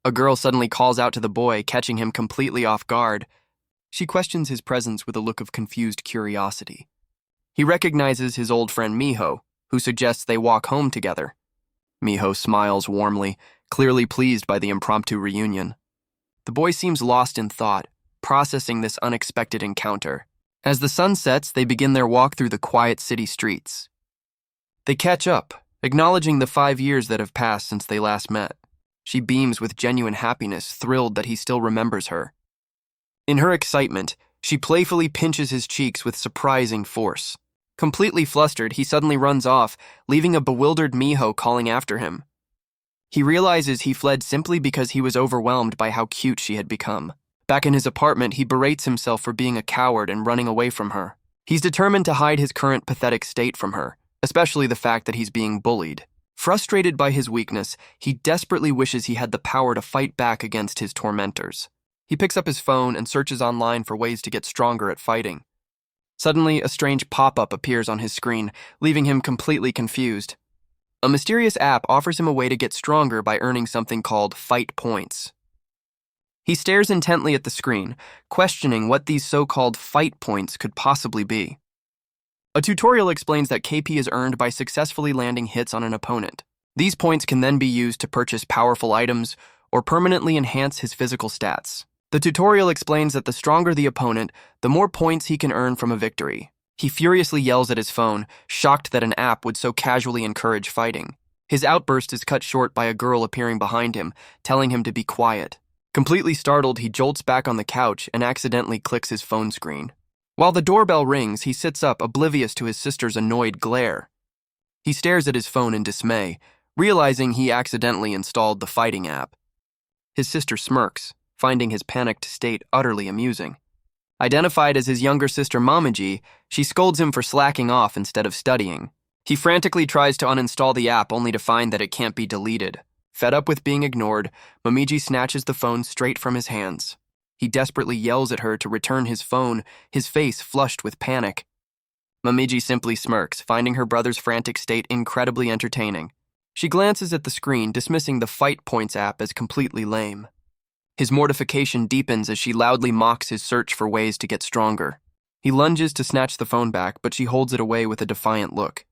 A girl suddenly calls out to the boy, catching him completely off guard. She questions his presence with a look of confused curiosity. He recognizes his old friend Miho, who suggests they walk home together. Miho smiles warmly, clearly pleased by the impromptu reunion. The boy seems lost in thought, processing this unexpected encounter. As the sun sets, they begin their walk through the quiet city streets. They catch up, acknowledging the 5 years that have passed since they last met. She beams with genuine happiness, thrilled that he still remembers her. In her excitement, she playfully pinches his cheeks with surprising force. Completely flustered, he suddenly runs off, leaving a bewildered Miho calling after him. He realizes he fled simply because he was overwhelmed by how cute she had become. Back in his apartment, he berates himself for being a coward and running away from her. He's determined to hide his current pathetic state from her, especially the fact that he's being bullied. Frustrated by his weakness, he desperately wishes he had the power to fight back against his tormentors. He picks up his phone and searches online for ways to get stronger at fighting. Suddenly, a strange pop-up appears on his screen, leaving him completely confused. A mysterious app offers him a way to get stronger by earning something called fight points. He stares intently at the screen, questioning what these so-called fight points could possibly be. A tutorial explains that KP is earned by successfully landing hits on an opponent. These points can then be used to purchase powerful items or permanently enhance his physical stats. The tutorial explains that the stronger the opponent, the more points he can earn from a victory. He furiously yells at his phone, shocked that an app would so casually encourage fighting. His outburst is cut short by a girl appearing behind him, telling him to be quiet. Completely startled, he jolts back on the couch and accidentally clicks his phone screen. While the doorbell rings, he sits up, oblivious to his sister's annoyed glare. He stares at his phone in dismay, realizing he accidentally installed the fighting app. His sister smirks, finding his panicked state utterly amusing. Identified as his younger sister Momiji, she scolds him for slacking off instead of studying. He frantically tries to uninstall the app only to find that it can't be deleted. Fed up with being ignored, Momiji snatches the phone straight from his hands. He desperately yells at her to return his phone, his face flushed with panic. Momiji simply smirks, finding her brother's frantic state incredibly entertaining. She glances at the screen, dismissing the Fight Points app as completely lame. His mortification deepens as she loudly mocks his search for ways to get stronger. He lunges to snatch the phone back, but she holds it away with a defiant look.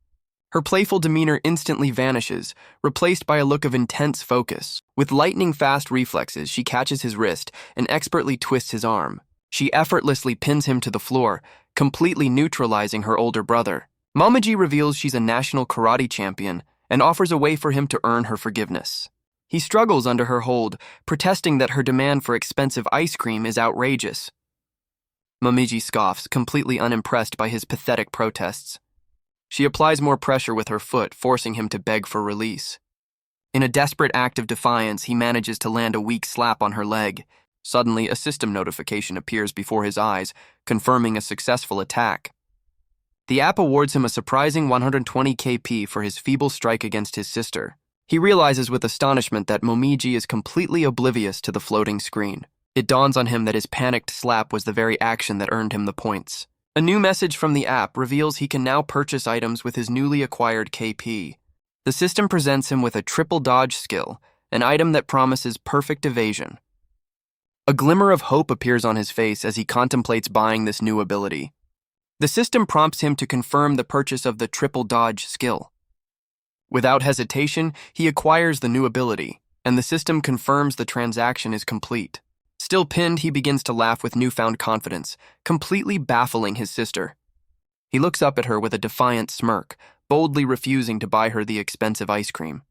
Her playful demeanor instantly vanishes, replaced by a look of intense focus. With lightning-fast reflexes, she catches his wrist and expertly twists his arm. She effortlessly pins him to the floor, completely neutralizing her older brother. Momiji reveals she's a national karate champion and offers a way for him to earn her forgiveness. He struggles under her hold, protesting that her demand for expensive ice cream is outrageous. Momiji scoffs, completely unimpressed by his pathetic protests. She applies more pressure with her foot, forcing him to beg for release. In a desperate act of defiance, he manages to land a weak slap on her leg. Suddenly, a system notification appears before his eyes, confirming a successful attack. The app awards him a surprising 120 KP for his feeble strike against his sister. He realizes with astonishment that Momiji is completely oblivious to the floating screen. It dawns on him that his panicked slap was the very action that earned him the points. A new message from the app reveals he can now purchase items with his newly acquired KP. The system presents him with a triple dodge skill, an item that promises perfect evasion. A glimmer of hope appears on his face as he contemplates buying this new ability. The system prompts him to confirm the purchase of the triple dodge skill. Without hesitation, he acquires the new ability, and the system confirms the transaction is complete. Still pinned, he begins to laugh with newfound confidence, completely baffling his sister. He looks up at her with a defiant smirk, boldly refusing to buy her the expensive ice cream.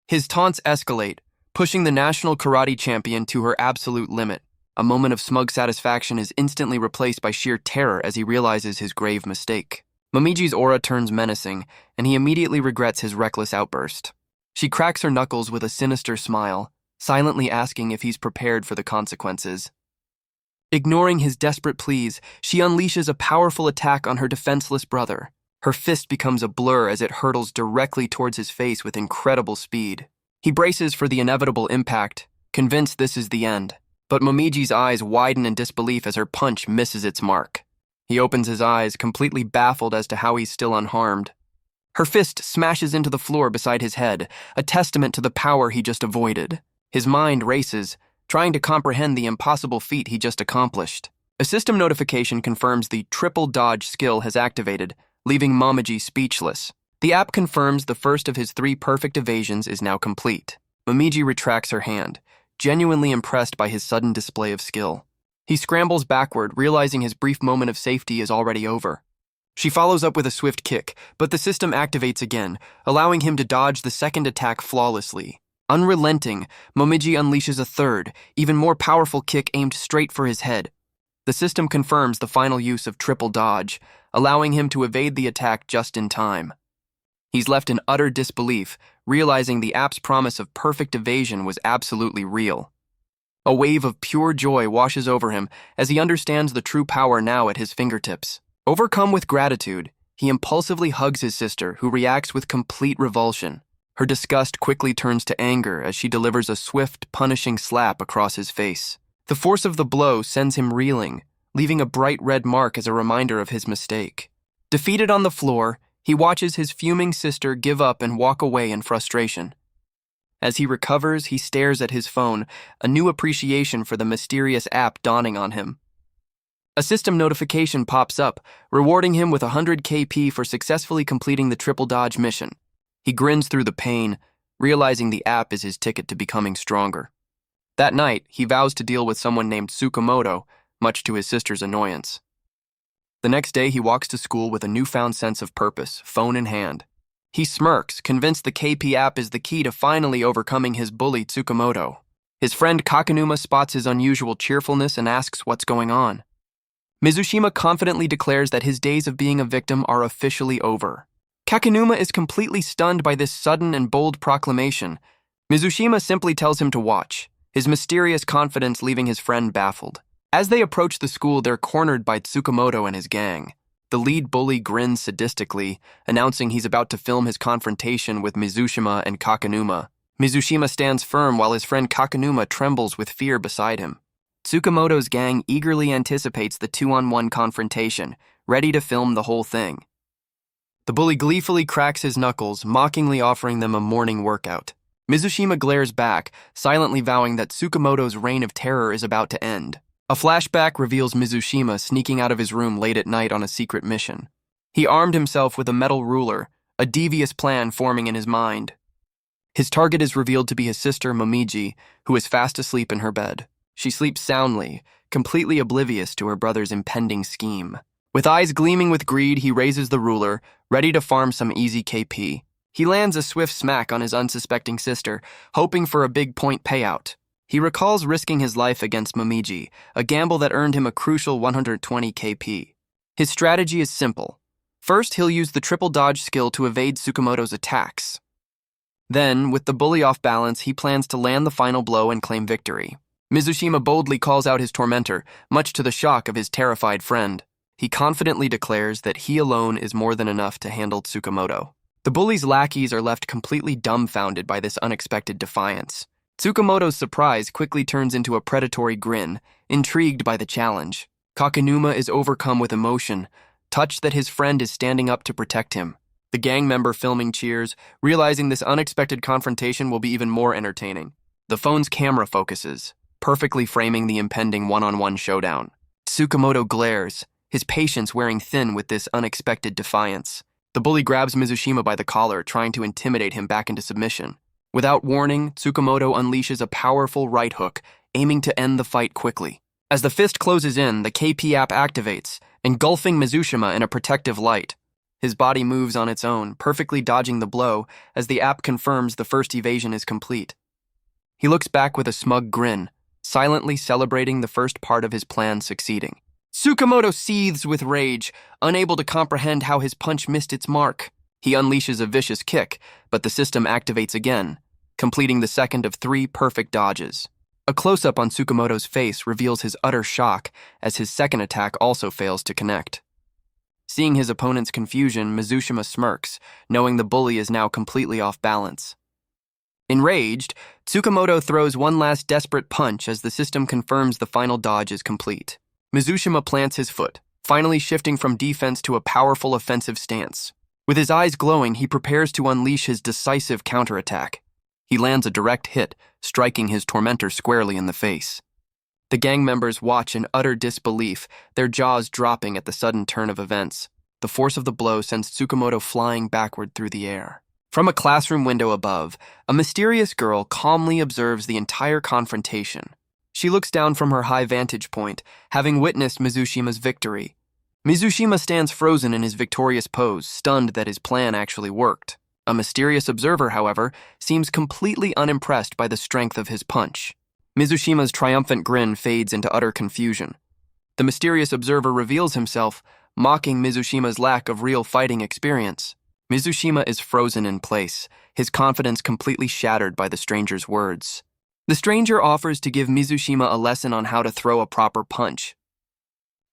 His taunts escalate, pushing the national karate champion to her absolute limit. A moment of smug satisfaction is instantly replaced by sheer terror as he realizes his grave mistake. Momiji's aura turns menacing, and he immediately regrets his reckless outburst. She cracks her knuckles with a sinister smile, silently asking if he's prepared for the consequences. Ignoring his desperate pleas, she unleashes a powerful attack on her defenseless brother. Her fist becomes a blur as it hurtles directly towards his face with incredible speed. He braces for the inevitable impact, convinced this is the end. But Momiji's eyes widen in disbelief as her punch misses its mark. He opens his eyes, completely baffled as to how he's still unharmed. Her fist smashes into the floor beside his head, a testament to the power he just avoided. His mind races, trying to comprehend the impossible feat he just accomplished. A system notification confirms the triple dodge skill has activated, leaving Momiji speechless. The app confirms the first of his 3 perfect evasions is now complete. Momiji retracts her hand, genuinely impressed by his sudden display of skill. He scrambles backward, realizing his brief moment of safety is already over. She follows up with a swift kick, but the system activates again, allowing him to dodge the second attack flawlessly. Unrelenting, Momiji unleashes a third, even more powerful kick aimed straight for his head. The system confirms the final use of triple dodge, allowing him to evade the attack just in time. He's left in utter disbelief, realizing the app's promise of perfect evasion was absolutely real. A wave of pure joy washes over him as he understands the true power now at his fingertips. Overcome with gratitude, he impulsively hugs his sister, who reacts with complete revulsion. Her disgust quickly turns to anger as she delivers a swift, punishing slap across his face. The force of the blow sends him reeling, leaving a bright red mark as a reminder of his mistake. Defeated on the floor, he watches his fuming sister give up and walk away in frustration. As he recovers, he stares at his phone, a new appreciation for the mysterious app dawning on him. A system notification pops up, rewarding him with 100 KP for successfully completing the triple dodge mission. He grins through the pain, realizing the app is his ticket to becoming stronger. That night, he vows to deal with someone named Tsukamoto, much to his sister's annoyance. The next day, he walks to school with a newfound sense of purpose, phone in hand. He smirks, convinced the KP app is the key to finally overcoming his bully Tsukamoto. His friend Kakanuma spots his unusual cheerfulness and asks what's going on. Mizushima confidently declares that his days of being a victim are officially over. Kakanuma is completely stunned by this sudden and bold proclamation. Mizushima simply tells him to watch, his mysterious confidence leaving his friend baffled. As they approach the school, they're cornered by Tsukamoto and his gang. The lead bully grins sadistically, announcing he's about to film his confrontation with Mizushima and Kakanuma. Mizushima stands firm while his friend Kakanuma trembles with fear beside him. Tsukamoto's gang eagerly anticipates the 2-on-1 confrontation, ready to film the whole thing. The bully gleefully cracks his knuckles, mockingly offering them a morning workout. Mizushima glares back, silently vowing that Tsukamoto's reign of terror is about to end. A flashback reveals Mizushima sneaking out of his room late at night on a secret mission. He armed himself with a metal ruler, a devious plan forming in his mind. His target is revealed to be his sister Momiji, who is fast asleep in her bed. She sleeps soundly, completely oblivious to her brother's impending scheme. With eyes gleaming with greed, he raises the ruler, ready to farm some easy KP. He lands a swift smack on his unsuspecting sister, hoping for a big point payout. He recalls risking his life against Momiji, a gamble that earned him a crucial 120 KP. His strategy is simple. First, he'll use the triple dodge skill to evade Tsukamoto's attacks. Then, with the bully off balance, he plans to land the final blow and claim victory. Mizushima boldly calls out his tormentor, much to the shock of his terrified friend. He confidently declares that he alone is more than enough to handle Tsukamoto. The bully's lackeys are left completely dumbfounded by this unexpected defiance. Tsukamoto's surprise quickly turns into a predatory grin, intrigued by the challenge. Kakanuma is overcome with emotion, touched that his friend is standing up to protect him. The gang member filming cheers, realizing this unexpected confrontation will be even more entertaining. The phone's camera focuses, perfectly framing the impending one-on-one showdown. Tsukamoto glares, his patience wearing thin with this unexpected defiance. The bully grabs Mizushima by the collar, trying to intimidate him back into submission. Without warning, Tsukamoto unleashes a powerful right hook, aiming to end the fight quickly. As the fist closes in, the KP app activates, engulfing Mizushima in a protective light. His body moves on its own, perfectly dodging the blow, as the app confirms the first evasion is complete. He looks back with a smug grin, silently celebrating the first part of his plan succeeding. Tsukamoto seethes with rage, unable to comprehend how his punch missed its mark. He unleashes a vicious kick, but the system activates again, completing the second of 3 perfect dodges. A close-up on Tsukamoto's face reveals his utter shock as his second attack also fails to connect. Seeing his opponent's confusion, Mizushima smirks, knowing the bully is now completely off balance. Enraged, Tsukamoto throws one last desperate punch as the system confirms the final dodge is complete. Mizushima plants his foot, finally shifting from defense to a powerful offensive stance. With his eyes glowing, he prepares to unleash his decisive counterattack. He lands a direct hit, striking his tormentor squarely in the face. The gang members watch in utter disbelief, their jaws dropping at the sudden turn of events. The force of the blow sends Tsukamoto flying backward through the air. From a classroom window above, a mysterious girl calmly observes the entire confrontation. She looks down from her high vantage point, having witnessed Mizushima's victory. Mizushima stands frozen in his victorious pose, stunned that his plan actually worked. A mysterious observer, however, seems completely unimpressed by the strength of his punch. Mizushima's triumphant grin fades into utter confusion. The mysterious observer reveals himself, mocking Mizushima's lack of real fighting experience. Mizushima is frozen in place, his confidence completely shattered by the stranger's words. The stranger offers to give Mizushima a lesson on how to throw a proper punch.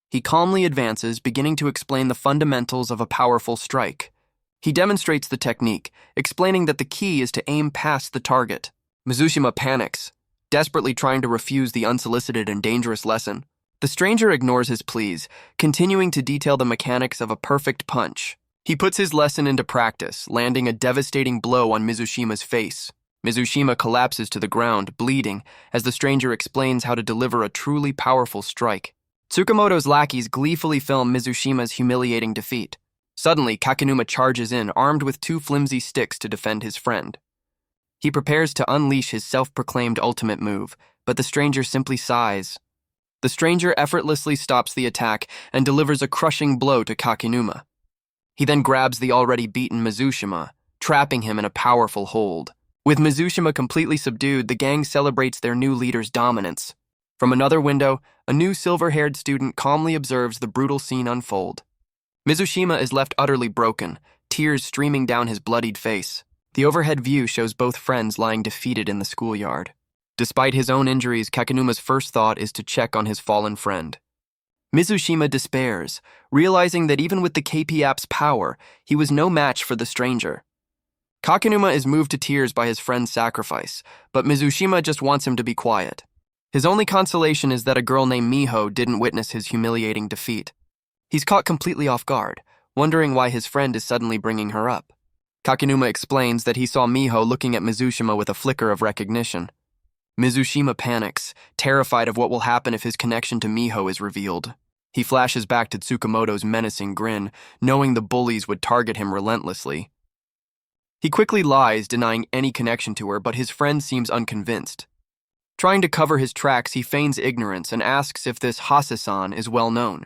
He calmly advances, beginning to explain the fundamentals of a powerful strike. He demonstrates the technique, explaining that the key is to aim past the target. Mizushima panics, desperately trying to refuse the unsolicited and dangerous lesson. The stranger ignores his pleas, continuing to detail the mechanics of a perfect punch. He puts his lesson into practice, landing a devastating blow on Mizushima's face. Mizushima collapses to the ground, bleeding, as the stranger explains how to deliver a truly powerful strike. Tsukamoto's lackeys gleefully film Mizushima's humiliating defeat. Suddenly, Kakenuma charges in, armed with two flimsy sticks to defend his friend. He prepares to unleash his self-proclaimed ultimate move, but the stranger simply sighs. The stranger effortlessly stops the attack and delivers a crushing blow to Kakenuma. He then grabs the already beaten Mizushima, trapping him in a powerful hold. With Mizushima completely subdued, the gang celebrates their new leader's dominance. From another window, a new silver-haired student calmly observes the brutal scene unfold. Mizushima is left utterly broken, tears streaming down his bloodied face. The overhead view shows both friends lying defeated in the schoolyard. Despite his own injuries, Kakenuma's first thought is to check on his fallen friend. Mizushima despairs, realizing that even with the KP app's power, he was no match for the stranger. Kakenuma is moved to tears by his friend's sacrifice, but Mizushima just wants him to be quiet. His only consolation is that a girl named Miho didn't witness his humiliating defeat. He's caught completely off guard, wondering why his friend is suddenly bringing her up. Kakenuma explains that he saw Miho looking at Mizushima with a flicker of recognition. Mizushima panics, terrified of what will happen if his connection to Miho is revealed. He flashes back to Tsukamoto's menacing grin, knowing the bullies would target him relentlessly. He quickly lies, denying any connection to her, but his friend seems unconvinced. Trying to cover his tracks, he feigns ignorance and asks if this Hase-san is well known.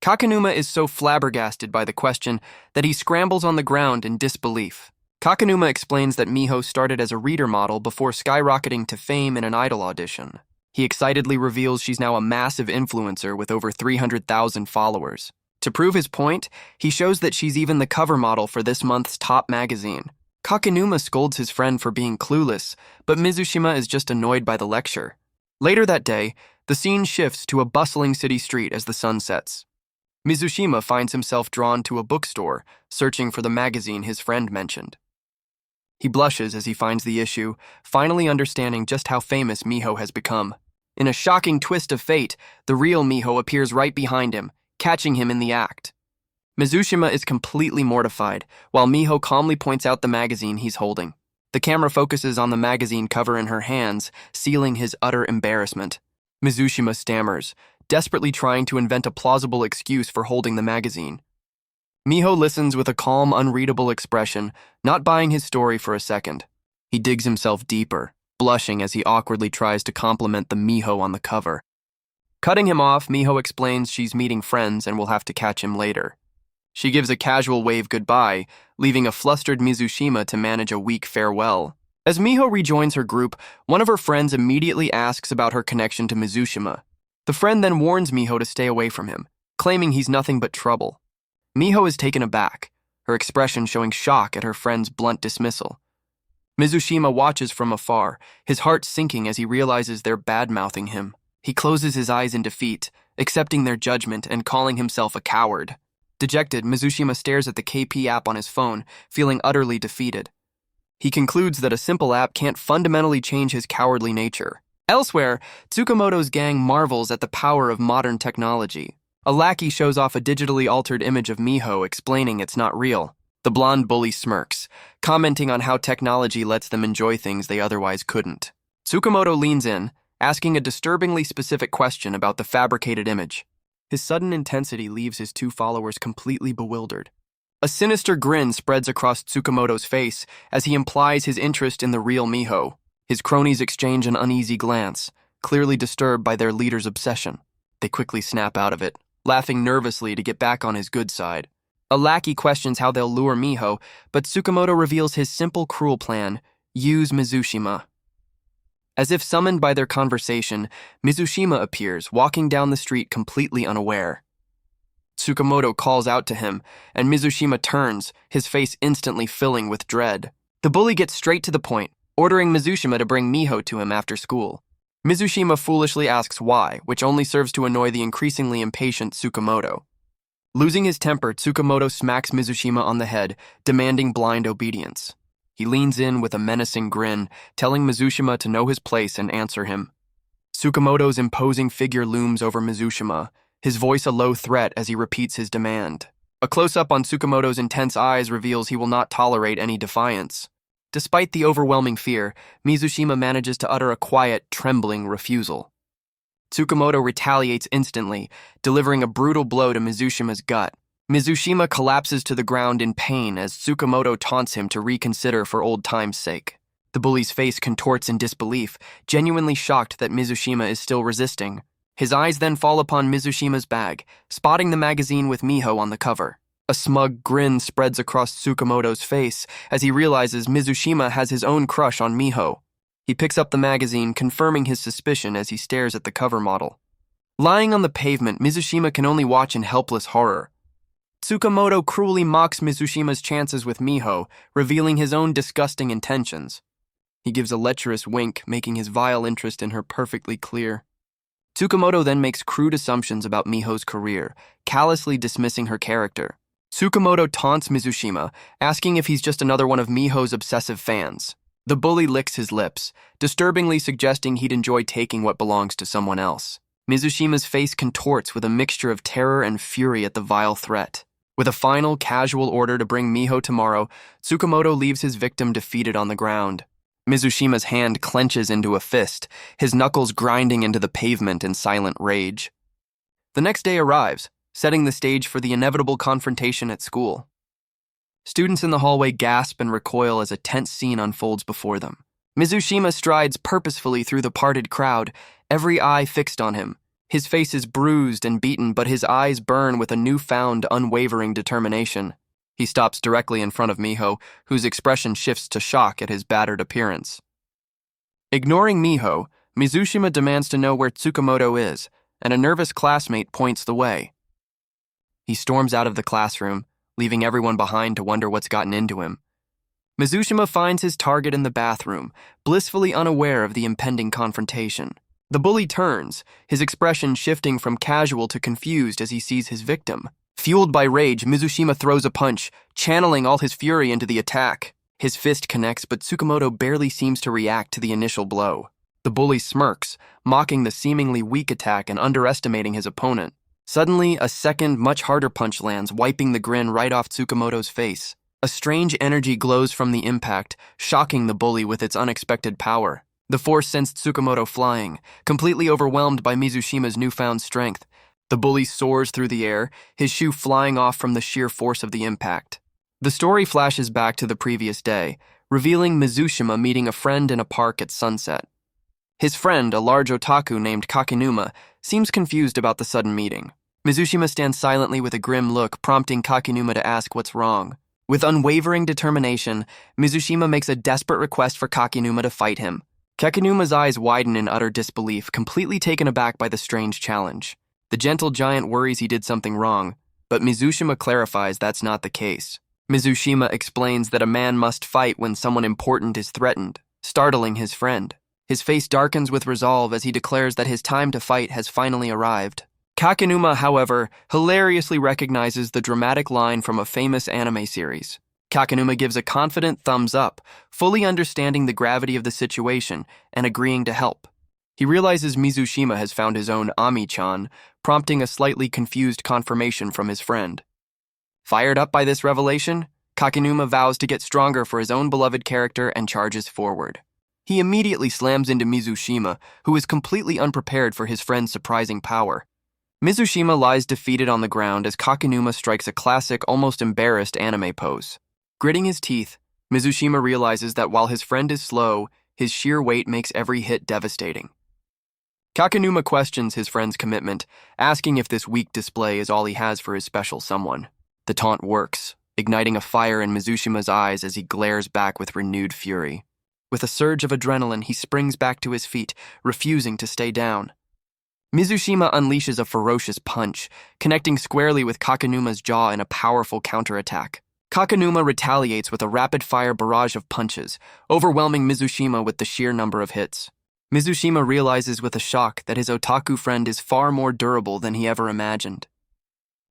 Kakenuma is so flabbergasted by the question that he scrambles on the ground in disbelief. Kakenuma explains that Miho started as a reader model before skyrocketing to fame in an idol audition. He excitedly reveals she's now a massive influencer with over 300,000 followers. To prove his point, he shows that she's even the cover model for this month's top magazine. Kakenuma scolds his friend for being clueless, but Mizushima is just annoyed by the lecture. Later that day, the scene shifts to a bustling city street as the sun sets. Mizushima finds himself drawn to a bookstore, searching for the magazine his friend mentioned. He blushes as he finds the issue, finally understanding just how famous Miho has become. In a shocking twist of fate, the real Miho appears right behind him, catching him in the act. Mizushima is completely mortified, while Miho calmly points out the magazine he's holding. The camera focuses on the magazine cover in her hands, sealing his utter embarrassment. Mizushima stammers, desperately trying to invent a plausible excuse for holding the magazine. Miho listens with a calm, unreadable expression, not buying his story for a second. He digs himself deeper, blushing as he awkwardly tries to compliment the Miho on the cover. Cutting him off, Miho explains she's meeting friends and will have to catch him later. She gives a casual wave goodbye, leaving a flustered Mizushima to manage a weak farewell. As Miho rejoins her group, one of her friends immediately asks about her connection to Mizushima. The friend then warns Miho to stay away from him, claiming he's nothing but trouble. Miho is taken aback, her expression showing shock at her friend's blunt dismissal. Mizushima watches from afar, his heart sinking as he realizes they're bad-mouthing him. He closes his eyes in defeat, accepting their judgment and calling himself a coward. Dejected, Mizushima stares at the KP app on his phone, feeling utterly defeated. He concludes that a simple app can't fundamentally change his cowardly nature. Elsewhere, Tsukamoto's gang marvels at the power of modern technology. A lackey shows off a digitally altered image of Miho, explaining it's not real. The blonde bully smirks, commenting on how technology lets them enjoy things they otherwise couldn't. Tsukamoto leans in, asking a disturbingly specific question about the fabricated image. His sudden intensity leaves his two followers completely bewildered. A sinister grin spreads across Tsukamoto's face as he implies his interest in the real Miho. His cronies exchange an uneasy glance, clearly disturbed by their leader's obsession. They quickly snap out of it, laughing nervously to get back on his good side. A lackey questions how they'll lure Miho, but Tsukamoto reveals his simple, cruel plan: use Mizushima. As if summoned by their conversation, Mizushima appears, walking down the street completely unaware. Tsukamoto calls out to him, and Mizushima turns, his face instantly filling with dread. The bully gets straight to the point, ordering Mizushima to bring Miho to him after school. Mizushima foolishly asks why, which only serves to annoy the increasingly impatient Tsukamoto. Losing his temper, Tsukamoto smacks Mizushima on the head, demanding blind obedience. He leans in with a menacing grin, telling Mizushima to know his place and answer him. Tsukamoto's imposing figure looms over Mizushima, his voice a low threat as he repeats his demand. A close-up on Tsukamoto's intense eyes reveals he will not tolerate any defiance. Despite the overwhelming fear, Mizushima manages to utter a quiet, trembling refusal. Tsukamoto retaliates instantly, delivering a brutal blow to Mizushima's gut. Mizushima collapses to the ground in pain as Tsukamoto taunts him to reconsider for old time's sake. The bully's face contorts in disbelief, genuinely shocked that Mizushima is still resisting. His eyes then fall upon Mizushima's bag, spotting the magazine with Miho on the cover. A smug grin spreads across Tsukamoto's face as he realizes Mizushima has his own crush on Miho. He picks up the magazine, confirming his suspicion as he stares at the cover model. Lying on the pavement, Mizushima can only watch in helpless horror. Tsukamoto cruelly mocks Mizushima's chances with Miho, revealing his own disgusting intentions. He gives a lecherous wink, making his vile interest in her perfectly clear. Tsukamoto then makes crude assumptions about Miho's career, callously dismissing her character. Tsukamoto taunts Mizushima, asking if he's just another one of Miho's obsessive fans. The bully licks his lips, disturbingly suggesting he'd enjoy taking what belongs to someone else. Mizushima's face contorts with a mixture of terror and fury at the vile threat. With a final, casual order to bring Miho tomorrow, Tsukamoto leaves his victim defeated on the ground. Mizushima's hand clenches into a fist, his knuckles grinding into the pavement in silent rage. The next day arrives, setting the stage for the inevitable confrontation at school. Students in the hallway gasp and recoil as a tense scene unfolds before them. Mizushima strides purposefully through the parted crowd, every eye fixed on him. His face is bruised and beaten, but his eyes burn with a newfound, unwavering determination. He stops directly in front of Miho, whose expression shifts to shock at his battered appearance. Ignoring Miho, Mizushima demands to know where Tsukamoto is, and a nervous classmate points the way. He storms out of the classroom, leaving everyone behind to wonder what's gotten into him. Mizushima finds his target in the bathroom, blissfully unaware of the impending confrontation. The bully turns, his expression shifting from casual to confused as he sees his victim. Fueled by rage, Mizushima throws a punch, channeling all his fury into the attack. His fist connects, but Tsukamoto barely seems to react to the initial blow. The bully smirks, mocking the seemingly weak attack and underestimating his opponent. Suddenly, a second, much harder punch lands, wiping the grin right off Tsukamoto's face. A strange energy glows from the impact, shocking the bully with its unexpected power. The force sends Tsukamoto flying, completely overwhelmed by Mizushima's newfound strength. The bully soars through the air, his shoe flying off from the sheer force of the impact. The story flashes back to the previous day, revealing Mizushima meeting a friend in a park at sunset. His friend, a large otaku named Kakinuma, seems confused about the sudden meeting. Mizushima stands silently with a grim look, prompting Kakinuma to ask what's wrong. With unwavering determination, Mizushima makes a desperate request for Kakinuma to fight him. Kakinuma's eyes widen in utter disbelief, completely taken aback by the strange challenge. The gentle giant worries he did something wrong, but Mizushima clarifies that's not the case. Mizushima explains that a man must fight when someone important is threatened, startling his friend. His face darkens with resolve as he declares that his time to fight has finally arrived. Kakinuma, however, hilariously recognizes the dramatic line from a famous anime series. Kakinuma gives a confident thumbs up, fully understanding the gravity of the situation and agreeing to help. He realizes Mizushima has found his own Ami-chan, prompting a slightly confused confirmation from his friend. Fired up by this revelation, Kakinuma vows to get stronger for his own beloved character and charges forward. He immediately slams into Mizushima, who is completely unprepared for his friend's surprising power. Mizushima lies defeated on the ground as Kakinuma strikes a classic, almost embarrassed anime pose. Gritting his teeth, Mizushima realizes that while his friend is slow, his sheer weight makes every hit devastating. Kakinuma questions his friend's commitment, asking if this weak display is all he has for his special someone. The taunt works, igniting a fire in Mizushima's eyes as he glares back with renewed fury. With a surge of adrenaline, he springs back to his feet, refusing to stay down. Mizushima unleashes a ferocious punch, connecting squarely with Kakinuma's jaw in a powerful counterattack. Kakinuma retaliates with a rapid-fire barrage of punches, overwhelming Mizushima with the sheer number of hits. Mizushima realizes with a shock that his otaku friend is far more durable than he ever imagined.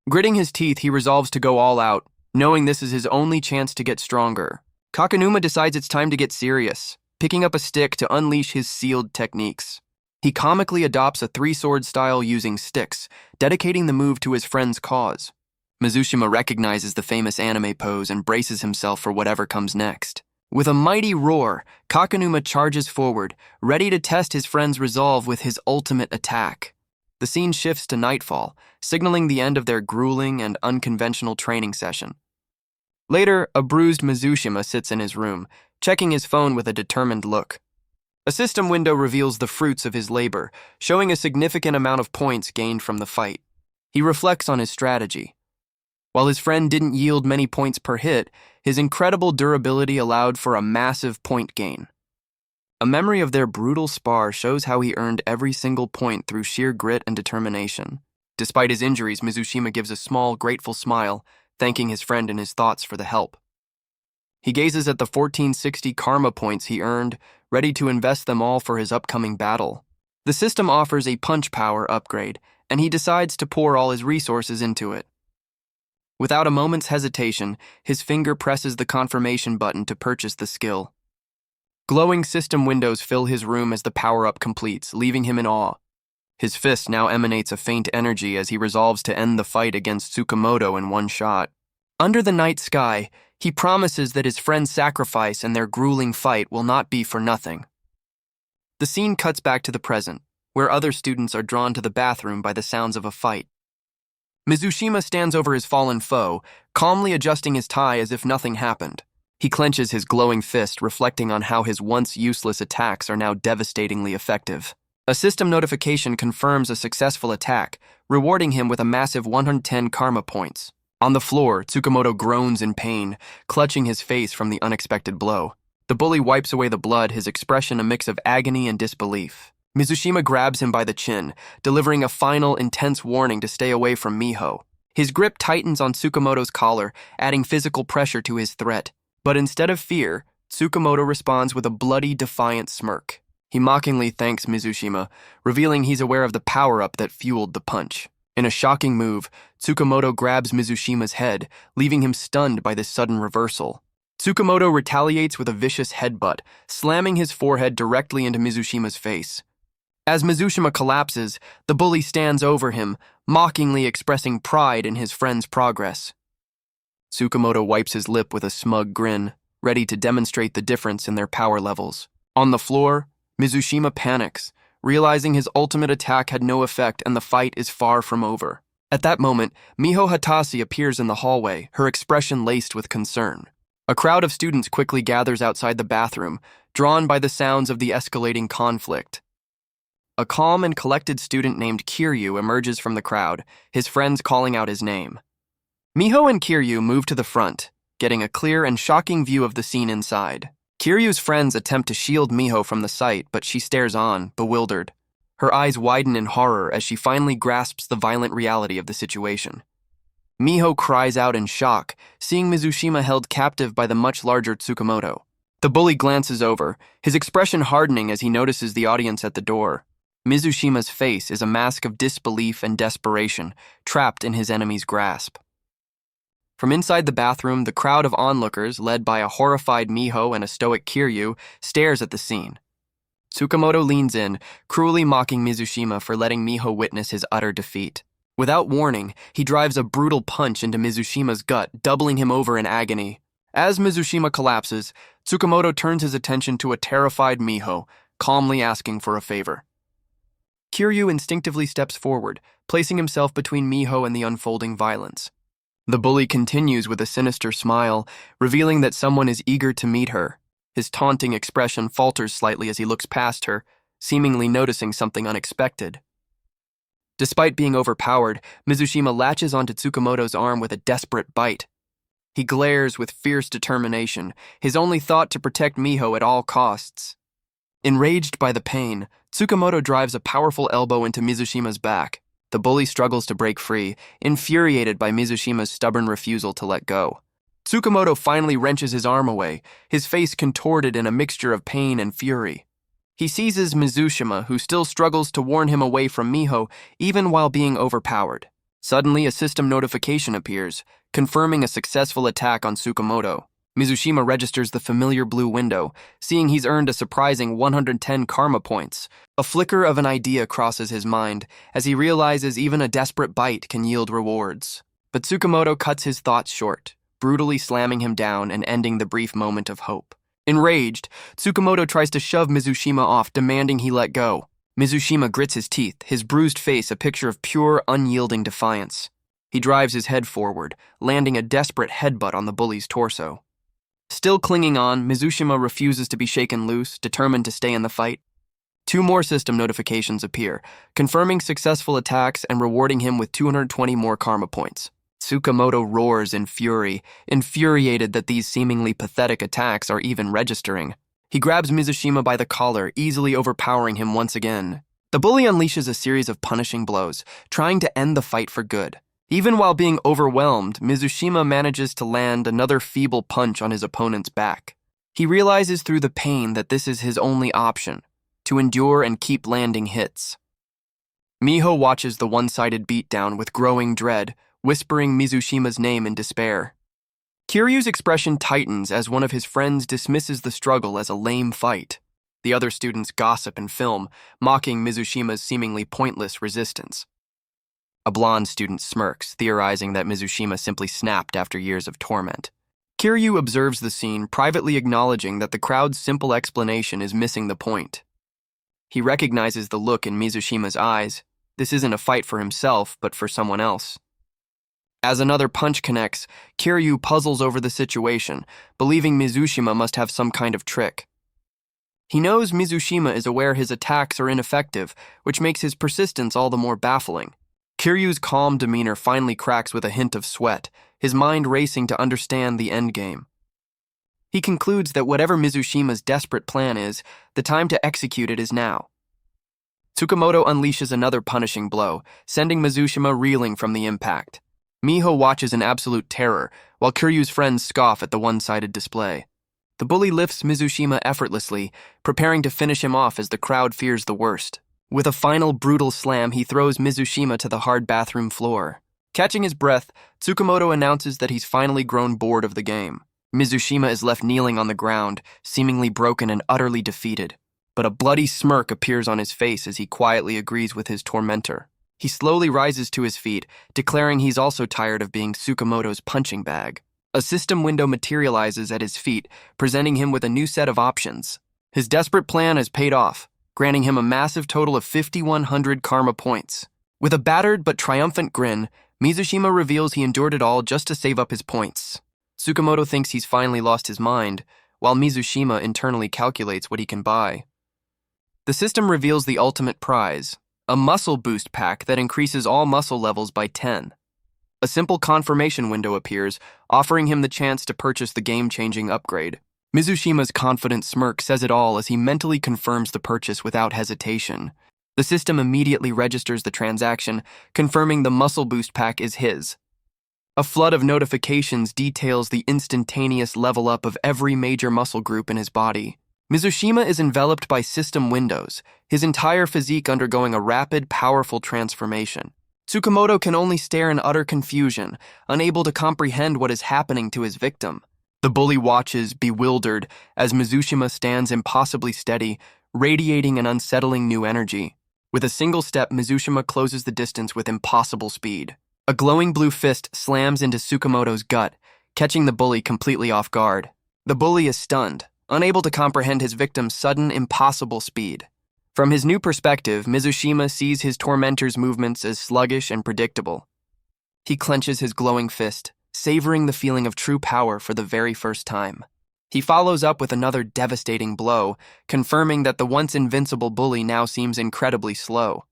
Gritting his teeth, he resolves to go all out, knowing this is his only chance to get stronger. Kakinuma decides it's time to get serious, picking up a stick to unleash his sealed techniques. He comically adopts a three-sword style using sticks, dedicating the move to his friend's cause. Mizushima recognizes the famous anime pose and braces himself for whatever comes next. With a mighty roar, Kakinuma charges forward, ready to test his friend's resolve with his ultimate attack. The scene shifts to nightfall, signaling the end of their grueling and unconventional training session. Later, a bruised Mizushima sits in his room, checking his phone with a determined look. A system window reveals the fruits of his labor, showing a significant amount of points gained from the fight. He reflects on his strategy. While his friend didn't yield many points per hit, his incredible durability allowed for a massive point gain. A memory of their brutal spar shows how he earned every single point through sheer grit and determination. Despite his injuries, Mizushima gives a small, grateful smile, thanking his friend in his thoughts for the help. He gazes at the 1460 karma points he earned, ready to invest them all for his upcoming battle. The system offers a punch power upgrade, and he decides to pour all his resources into it. Without a moment's hesitation, his finger presses the confirmation button to purchase the skill. Glowing system windows fill his room as the power-up completes, leaving him in awe. His fist now emanates a faint energy as he resolves to end the fight against Tsukamoto in one shot. Under the night sky, he promises that his friend's sacrifice and their grueling fight will not be for nothing. The scene cuts back to the present, where other students are drawn to the bathroom by the sounds of a fight. Mizushima stands over his fallen foe, calmly adjusting his tie as if nothing happened. He clenches his glowing fist, reflecting on how his once useless attacks are now devastatingly effective. A system notification confirms a successful attack, rewarding him with a massive 110 karma points. On the floor, Tsukamoto groans in pain, clutching his face from the unexpected blow. The bully wipes away the blood, his expression a mix of agony and disbelief. Mizushima grabs him by the chin, delivering a final, intense warning to stay away from Miho. His grip tightens on Tsukamoto's collar, adding physical pressure to his threat. But instead of fear, Tsukamoto responds with a bloody, defiant smirk. He mockingly thanks Mizushima, revealing he's aware of the power-up that fueled the punch. In a shocking move, Tsukamoto grabs Mizushima's head, leaving him stunned by this sudden reversal. Tsukamoto retaliates with a vicious headbutt, slamming his forehead directly into Mizushima's face. As Mizushima collapses, the bully stands over him, mockingly expressing pride in his friend's progress. Tsukamoto wipes his lip with a smug grin, ready to demonstrate the difference in their power levels. On the floor, Mizushima panics, realizing his ultimate attack had no effect and the fight is far from over. At that moment, Miho Hatase appears in the hallway, her expression laced with concern. A crowd of students quickly gathers outside the bathroom, drawn by the sounds of the escalating conflict. A calm and collected student named Kiryu emerges from the crowd, his friends calling out his name. Miho and Kiryu move to the front, getting a clear and shocking view of the scene inside. Kiryu's friends attempt to shield Miho from the sight, but she stares on, bewildered. Her eyes widen in horror as she finally grasps the violent reality of the situation. Miho cries out in shock, seeing Mizushima held captive by the much larger Tsukamoto. The bully glances over, his expression hardening as he notices the audience at the door. Mizushima's face is a mask of disbelief and desperation, trapped in his enemy's grasp. From inside the bathroom, the crowd of onlookers, led by a horrified Miho and a stoic Kiryu, stares at the scene. Tsukamoto leans in, cruelly mocking Mizushima for letting Miho witness his utter defeat. Without warning, he drives a brutal punch into Mizushima's gut, doubling him over in agony. As Mizushima collapses, Tsukamoto turns his attention to a terrified Miho, calmly asking for a favor. Kiryu instinctively steps forward, placing himself between Miho and the unfolding violence. The bully continues with a sinister smile, revealing that someone is eager to meet her. His taunting expression falters slightly as he looks past her, seemingly noticing something unexpected. Despite being overpowered, Mizushima latches onto Tsukamoto's arm with a desperate bite. He glares with fierce determination, his only thought to protect Miho at all costs. Enraged by the pain, Tsukamoto drives a powerful elbow into Mizushima's back. The bully struggles to break free, infuriated by Mizushima's stubborn refusal to let go. Tsukamoto finally wrenches his arm away, his face contorted in a mixture of pain and fury. He seizes Mizushima, who still struggles to warn him away from Miho, even while being overpowered. Suddenly, a system notification appears, confirming a successful attack on Tsukamoto. Mizushima registers the familiar blue window, seeing he's earned a surprising 110 karma points. A flicker of an idea crosses his mind, as he realizes even a desperate bite can yield rewards. But Tsukamoto cuts his thoughts short, brutally slamming him down and ending the brief moment of hope. Enraged, Tsukamoto tries to shove Mizushima off, demanding he let go. Mizushima grits his teeth, his bruised face a picture of pure, unyielding defiance. He drives his head forward, landing a desperate headbutt on the bully's torso. Still clinging on, Mizushima refuses to be shaken loose, determined to stay in the fight. 2 more system notifications appear, confirming successful attacks and rewarding him with 220 more karma points. Tsukamoto roars in fury, infuriated that these seemingly pathetic attacks are even registering. He grabs Mizushima by the collar, easily overpowering him once again. The bully unleashes a series of punishing blows, trying to end the fight for good. Even while being overwhelmed, Mizushima manages to land another feeble punch on his opponent's back. He realizes through the pain that this is his only option, to endure and keep landing hits. Miho watches the one-sided beatdown with growing dread, whispering Mizushima's name in despair. Kiryu's expression tightens as one of his friends dismisses the struggle as a lame fight. The other students gossip and film, mocking Mizushima's seemingly pointless resistance. A blonde student smirks, theorizing that Mizushima simply snapped after years of torment. Kiryu observes the scene, privately acknowledging that the crowd's simple explanation is missing the point. He recognizes the look in Mizushima's eyes. This isn't a fight for himself, but for someone else. As another punch connects, Kiryu puzzles over the situation, believing Mizushima must have some kind of trick. He knows Mizushima is aware his attacks are ineffective, which makes his persistence all the more baffling. Kiryu's calm demeanor finally cracks with a hint of sweat, his mind racing to understand the endgame. He concludes that whatever Mizushima's desperate plan is, the time to execute it is now. Tsukamoto unleashes another punishing blow, sending Mizushima reeling from the impact. Miho watches in absolute terror, while Kiryu's friends scoff at the one-sided display. The bully lifts Mizushima effortlessly, preparing to finish him off as the crowd fears the worst. With a final brutal slam, he throws Mizushima to the hard bathroom floor. Catching his breath, Tsukamoto announces that he's finally grown bored of the game. Mizushima is left kneeling on the ground, seemingly broken and utterly defeated. But a bloody smirk appears on his face as he quietly agrees with his tormentor. He slowly rises to his feet, declaring he's also tired of being Tsukamoto's punching bag. A system window materializes at his feet, presenting him with a new set of options. His desperate plan has paid off, granting him a massive total of 5,100 karma points. With a battered but triumphant grin, Mizushima reveals he endured it all just to save up his points. Tsukamoto thinks he's finally lost his mind, while Mizushima internally calculates what he can buy. The system reveals the ultimate prize, a muscle boost pack that increases all muscle levels by 10. A simple confirmation window appears, offering him the chance to purchase the game-changing upgrade. Mizushima's confident smirk says it all as he mentally confirms the purchase without hesitation. The system immediately registers the transaction, confirming the muscle boost pack is his. A flood of notifications details the instantaneous level up of every major muscle group in his body. Mizushima is enveloped by system windows, his entire physique undergoing a rapid, powerful transformation. Tsukamoto can only stare in utter confusion, unable to comprehend what is happening to his victim. The bully watches, bewildered, as Mizushima stands impossibly steady, radiating an unsettling new energy. With a single step, Mizushima closes the distance with impossible speed. A glowing blue fist slams into Tsukamoto's gut, catching the bully completely off guard. The bully is stunned, unable to comprehend his victim's sudden, impossible speed. From his new perspective, Mizushima sees his tormentor's movements as sluggish and predictable. He clenches his glowing fist, savoring the feeling of true power for the very first time. He follows up with another devastating blow, confirming that the once invincible bully now seems incredibly slow.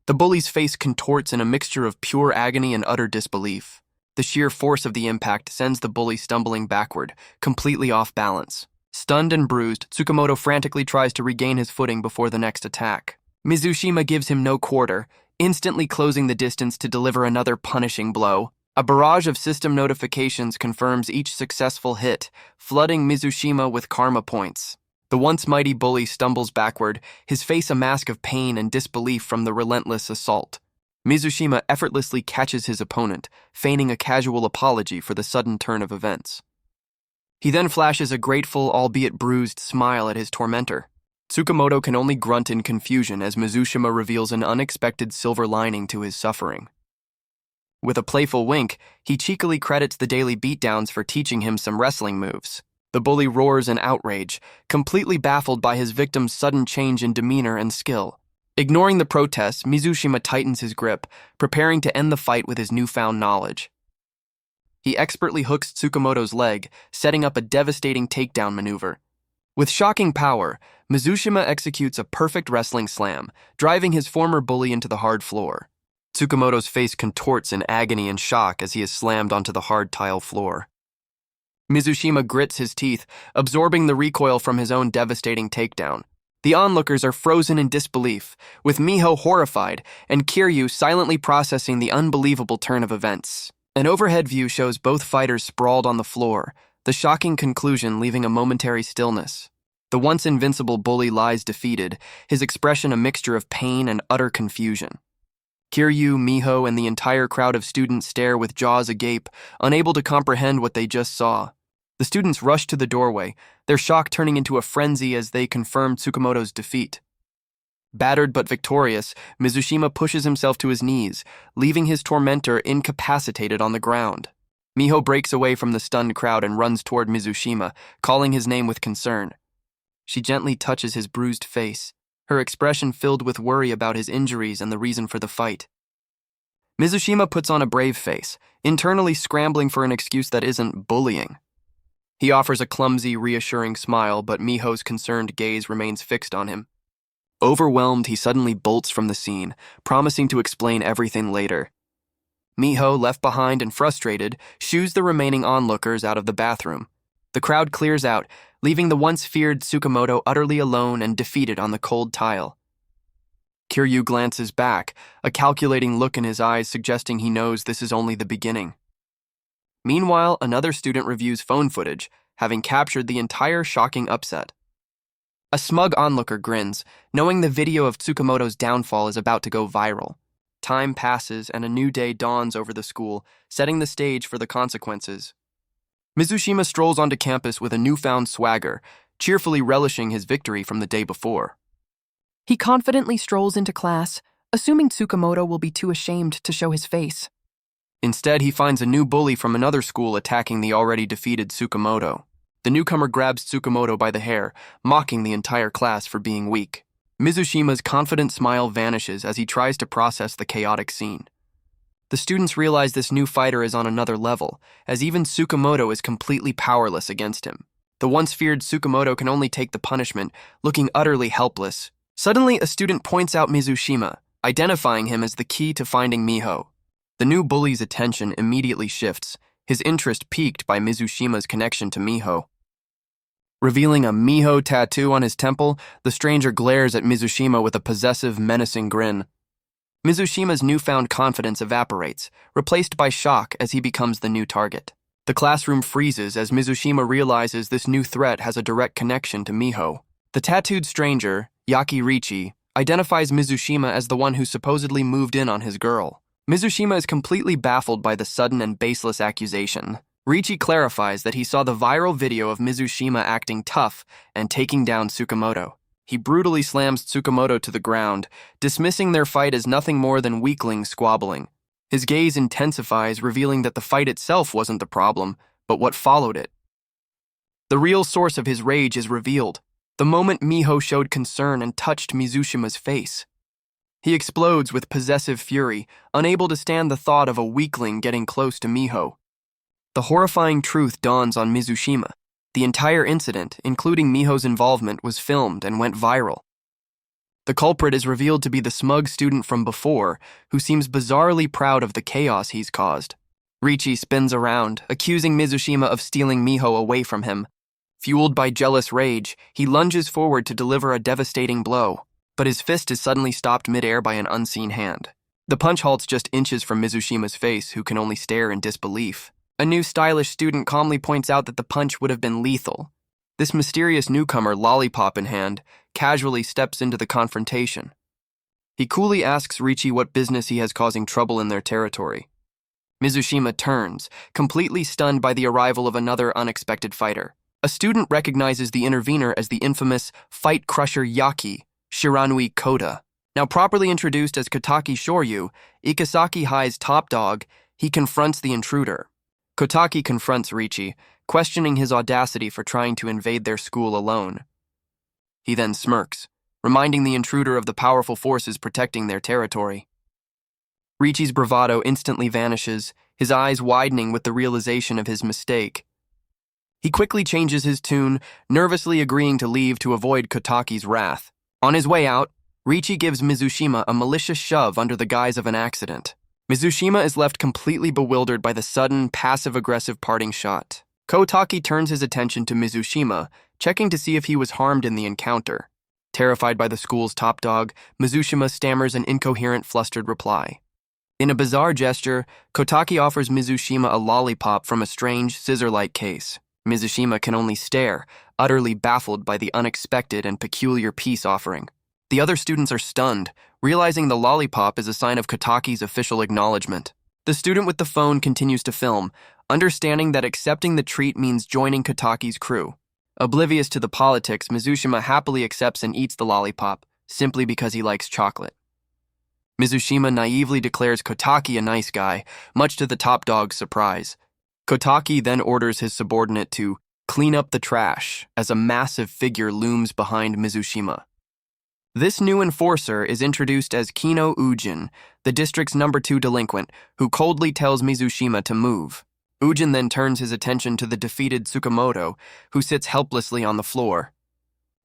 The bully's face contorts in a mixture of pure agony and utter disbelief. The sheer force of the impact sends the bully stumbling backward, completely off balance. Stunned and bruised, Tsukamoto frantically tries to regain his footing before the next attack. Mizushima gives him no quarter, instantly closing the distance to deliver another punishing blow. A barrage of system notifications confirms each successful hit, flooding Mizushima with karma points. The once mighty bully stumbles backward, his face a mask of pain and disbelief from the relentless assault. Mizushima effortlessly catches his opponent, feigning a casual apology for the sudden turn of events. He then flashes a grateful, albeit bruised, smile at his tormentor. Tsukamoto can only grunt in confusion as Mizushima reveals an unexpected silver lining to his suffering. With a playful wink, he cheekily credits the daily beatdowns for teaching him some wrestling moves. The bully roars in outrage, completely baffled by his victim's sudden change in demeanor and skill. Ignoring the protests, Mizushima tightens his grip, preparing to end the fight with his newfound knowledge. He expertly hooks Tsukamoto's leg, setting up a devastating takedown maneuver. With shocking power, Mizushima executes a perfect wrestling slam, driving his former bully into the hard floor. Tsukamoto's face contorts in agony and shock as he is slammed onto the hard tile floor. Mizushima grits his teeth, absorbing the recoil from his own devastating takedown. The onlookers are frozen in disbelief, with Miho horrified and Kiryu silently processing the unbelievable turn of events. An overhead view shows both fighters sprawled on the floor, the shocking conclusion leaving a momentary stillness. The once invincible bully lies defeated, his expression a mixture of pain and utter confusion. Kiryu, Miho, and the entire crowd of students stare with jaws agape, unable to comprehend what they just saw. The students rush to the doorway, their shock turning into a frenzy as they confirm Tsukamoto's defeat. Battered but victorious, Mizushima pushes himself to his knees, leaving his tormentor incapacitated on the ground. Miho breaks away from the stunned crowd and runs toward Mizushima, calling his name with concern. She gently touches his bruised face, her expression filled with worry about his injuries and the reason for the fight. Mizushima puts on a brave face, internally scrambling for an excuse that isn't bullying. He offers a clumsy, reassuring smile, but Miho's concerned gaze remains fixed on him. Overwhelmed, he suddenly bolts from the scene, promising to explain everything later. Miho, left behind and frustrated, shoos the remaining onlookers out of the bathroom. The crowd clears out, leaving the once feared Tsukamoto utterly alone and defeated on the cold tile. Kiryu glances back, a calculating look in his eyes suggesting he knows this is only the beginning. Meanwhile, another student reviews phone footage, having captured the entire shocking upset. A smug onlooker grins, knowing the video of Tsukamoto's downfall is about to go viral. Time passes and a new day dawns over the school, setting the stage for the consequences. Mizushima strolls onto campus with a newfound swagger, cheerfully relishing his victory from the day before. He confidently strolls into class, assuming Tsukamoto will be too ashamed to show his face. Instead, he finds a new bully from another school attacking the already defeated Tsukamoto. The newcomer grabs Tsukamoto by the hair, mocking the entire class for being weak. Mizushima's confident smile vanishes as he tries to process the chaotic scene. The students realize this new fighter is on another level, as even Tsukamoto is completely powerless against him. The once feared Tsukamoto can only take the punishment, looking utterly helpless. Suddenly, a student points out Mizushima, identifying him as the key to finding Miho. The new bully's attention immediately shifts, his interest piqued by Mizushima's connection to Miho. Revealing a Miho tattoo on his temple, the stranger glares at Mizushima with a possessive, menacing grin. Mizushima's newfound confidence evaporates, replaced by shock as he becomes the new target. The classroom freezes as Mizushima realizes this new threat has a direct connection to Miho. The tattooed stranger, Yaki Richi, identifies Mizushima as the one who supposedly moved in on his girl. Mizushima is completely baffled by the sudden and baseless accusation. Richi clarifies that he saw the viral video of Mizushima acting tough and taking down Tsukamoto. He brutally slams Tsukamoto to the ground, dismissing their fight as nothing more than weaklings squabbling. His gaze intensifies, revealing that the fight itself wasn't the problem, but what followed it. The real source of his rage is revealed the moment Miho showed concern and touched Mizushima's face. He explodes with possessive fury, unable to stand the thought of a weakling getting close to Miho. The horrifying truth dawns on Mizushima. The entire incident, including Miho's involvement, was filmed and went viral. The culprit is revealed to be the smug student from before, who seems bizarrely proud of the chaos he's caused. Riichi spins around, accusing Mizushima of stealing Miho away from him. Fueled by jealous rage, he lunges forward to deliver a devastating blow, but his fist is suddenly stopped midair by an unseen hand. The punch halts just inches from Mizushima's face, who can only stare in disbelief. A new stylish student calmly points out that the punch would have been lethal. This mysterious newcomer, lollipop in hand, casually steps into the confrontation. He coolly asks Riichi what business he has causing trouble in their territory. Mizushima turns, completely stunned by the arrival of another unexpected fighter. A student recognizes the intervener as the infamous fight crusher Yaki, Shiranui Koda. Now properly introduced as Kotaki Shoryu, Ikasaki High's top dog, he confronts the intruder. Kotaki confronts Riichi, questioning his audacity for trying to invade their school alone. He then smirks, reminding the intruder of the powerful forces protecting their territory. Riichi's bravado instantly vanishes, his eyes widening with the realization of his mistake. He quickly changes his tune, nervously agreeing to leave to avoid Kotaki's wrath. On his way out, Riichi gives Mizushima a malicious shove under the guise of an accident. Mizushima is left completely bewildered by the sudden, passive-aggressive parting shot. Kotaki turns his attention to Mizushima, checking to see if he was harmed in the encounter. Terrified by the school's top dog, Mizushima stammers an incoherent, flustered reply. In a bizarre gesture, Kotaki offers Mizushima a lollipop from a strange, scissor-like case. Mizushima can only stare, utterly baffled by the unexpected and peculiar peace offering. The other students are stunned, realizing the lollipop is a sign of Kotaki's official acknowledgement. The student with the phone continues to film, understanding that accepting the treat means joining Kotaki's crew. Oblivious to the politics, Mizushima happily accepts and eats the lollipop, simply because he likes chocolate. Mizushima naively declares Kotaki a nice guy, much to the top dog's surprise. Kotaki then orders his subordinate to clean up the trash as a massive figure looms behind Mizushima. This new enforcer is introduced as Kino Ujin, the district's number 2 delinquent, who coldly tells Mizushima to move. Ujin then turns his attention to the defeated Tsukamoto, who sits helplessly on the floor.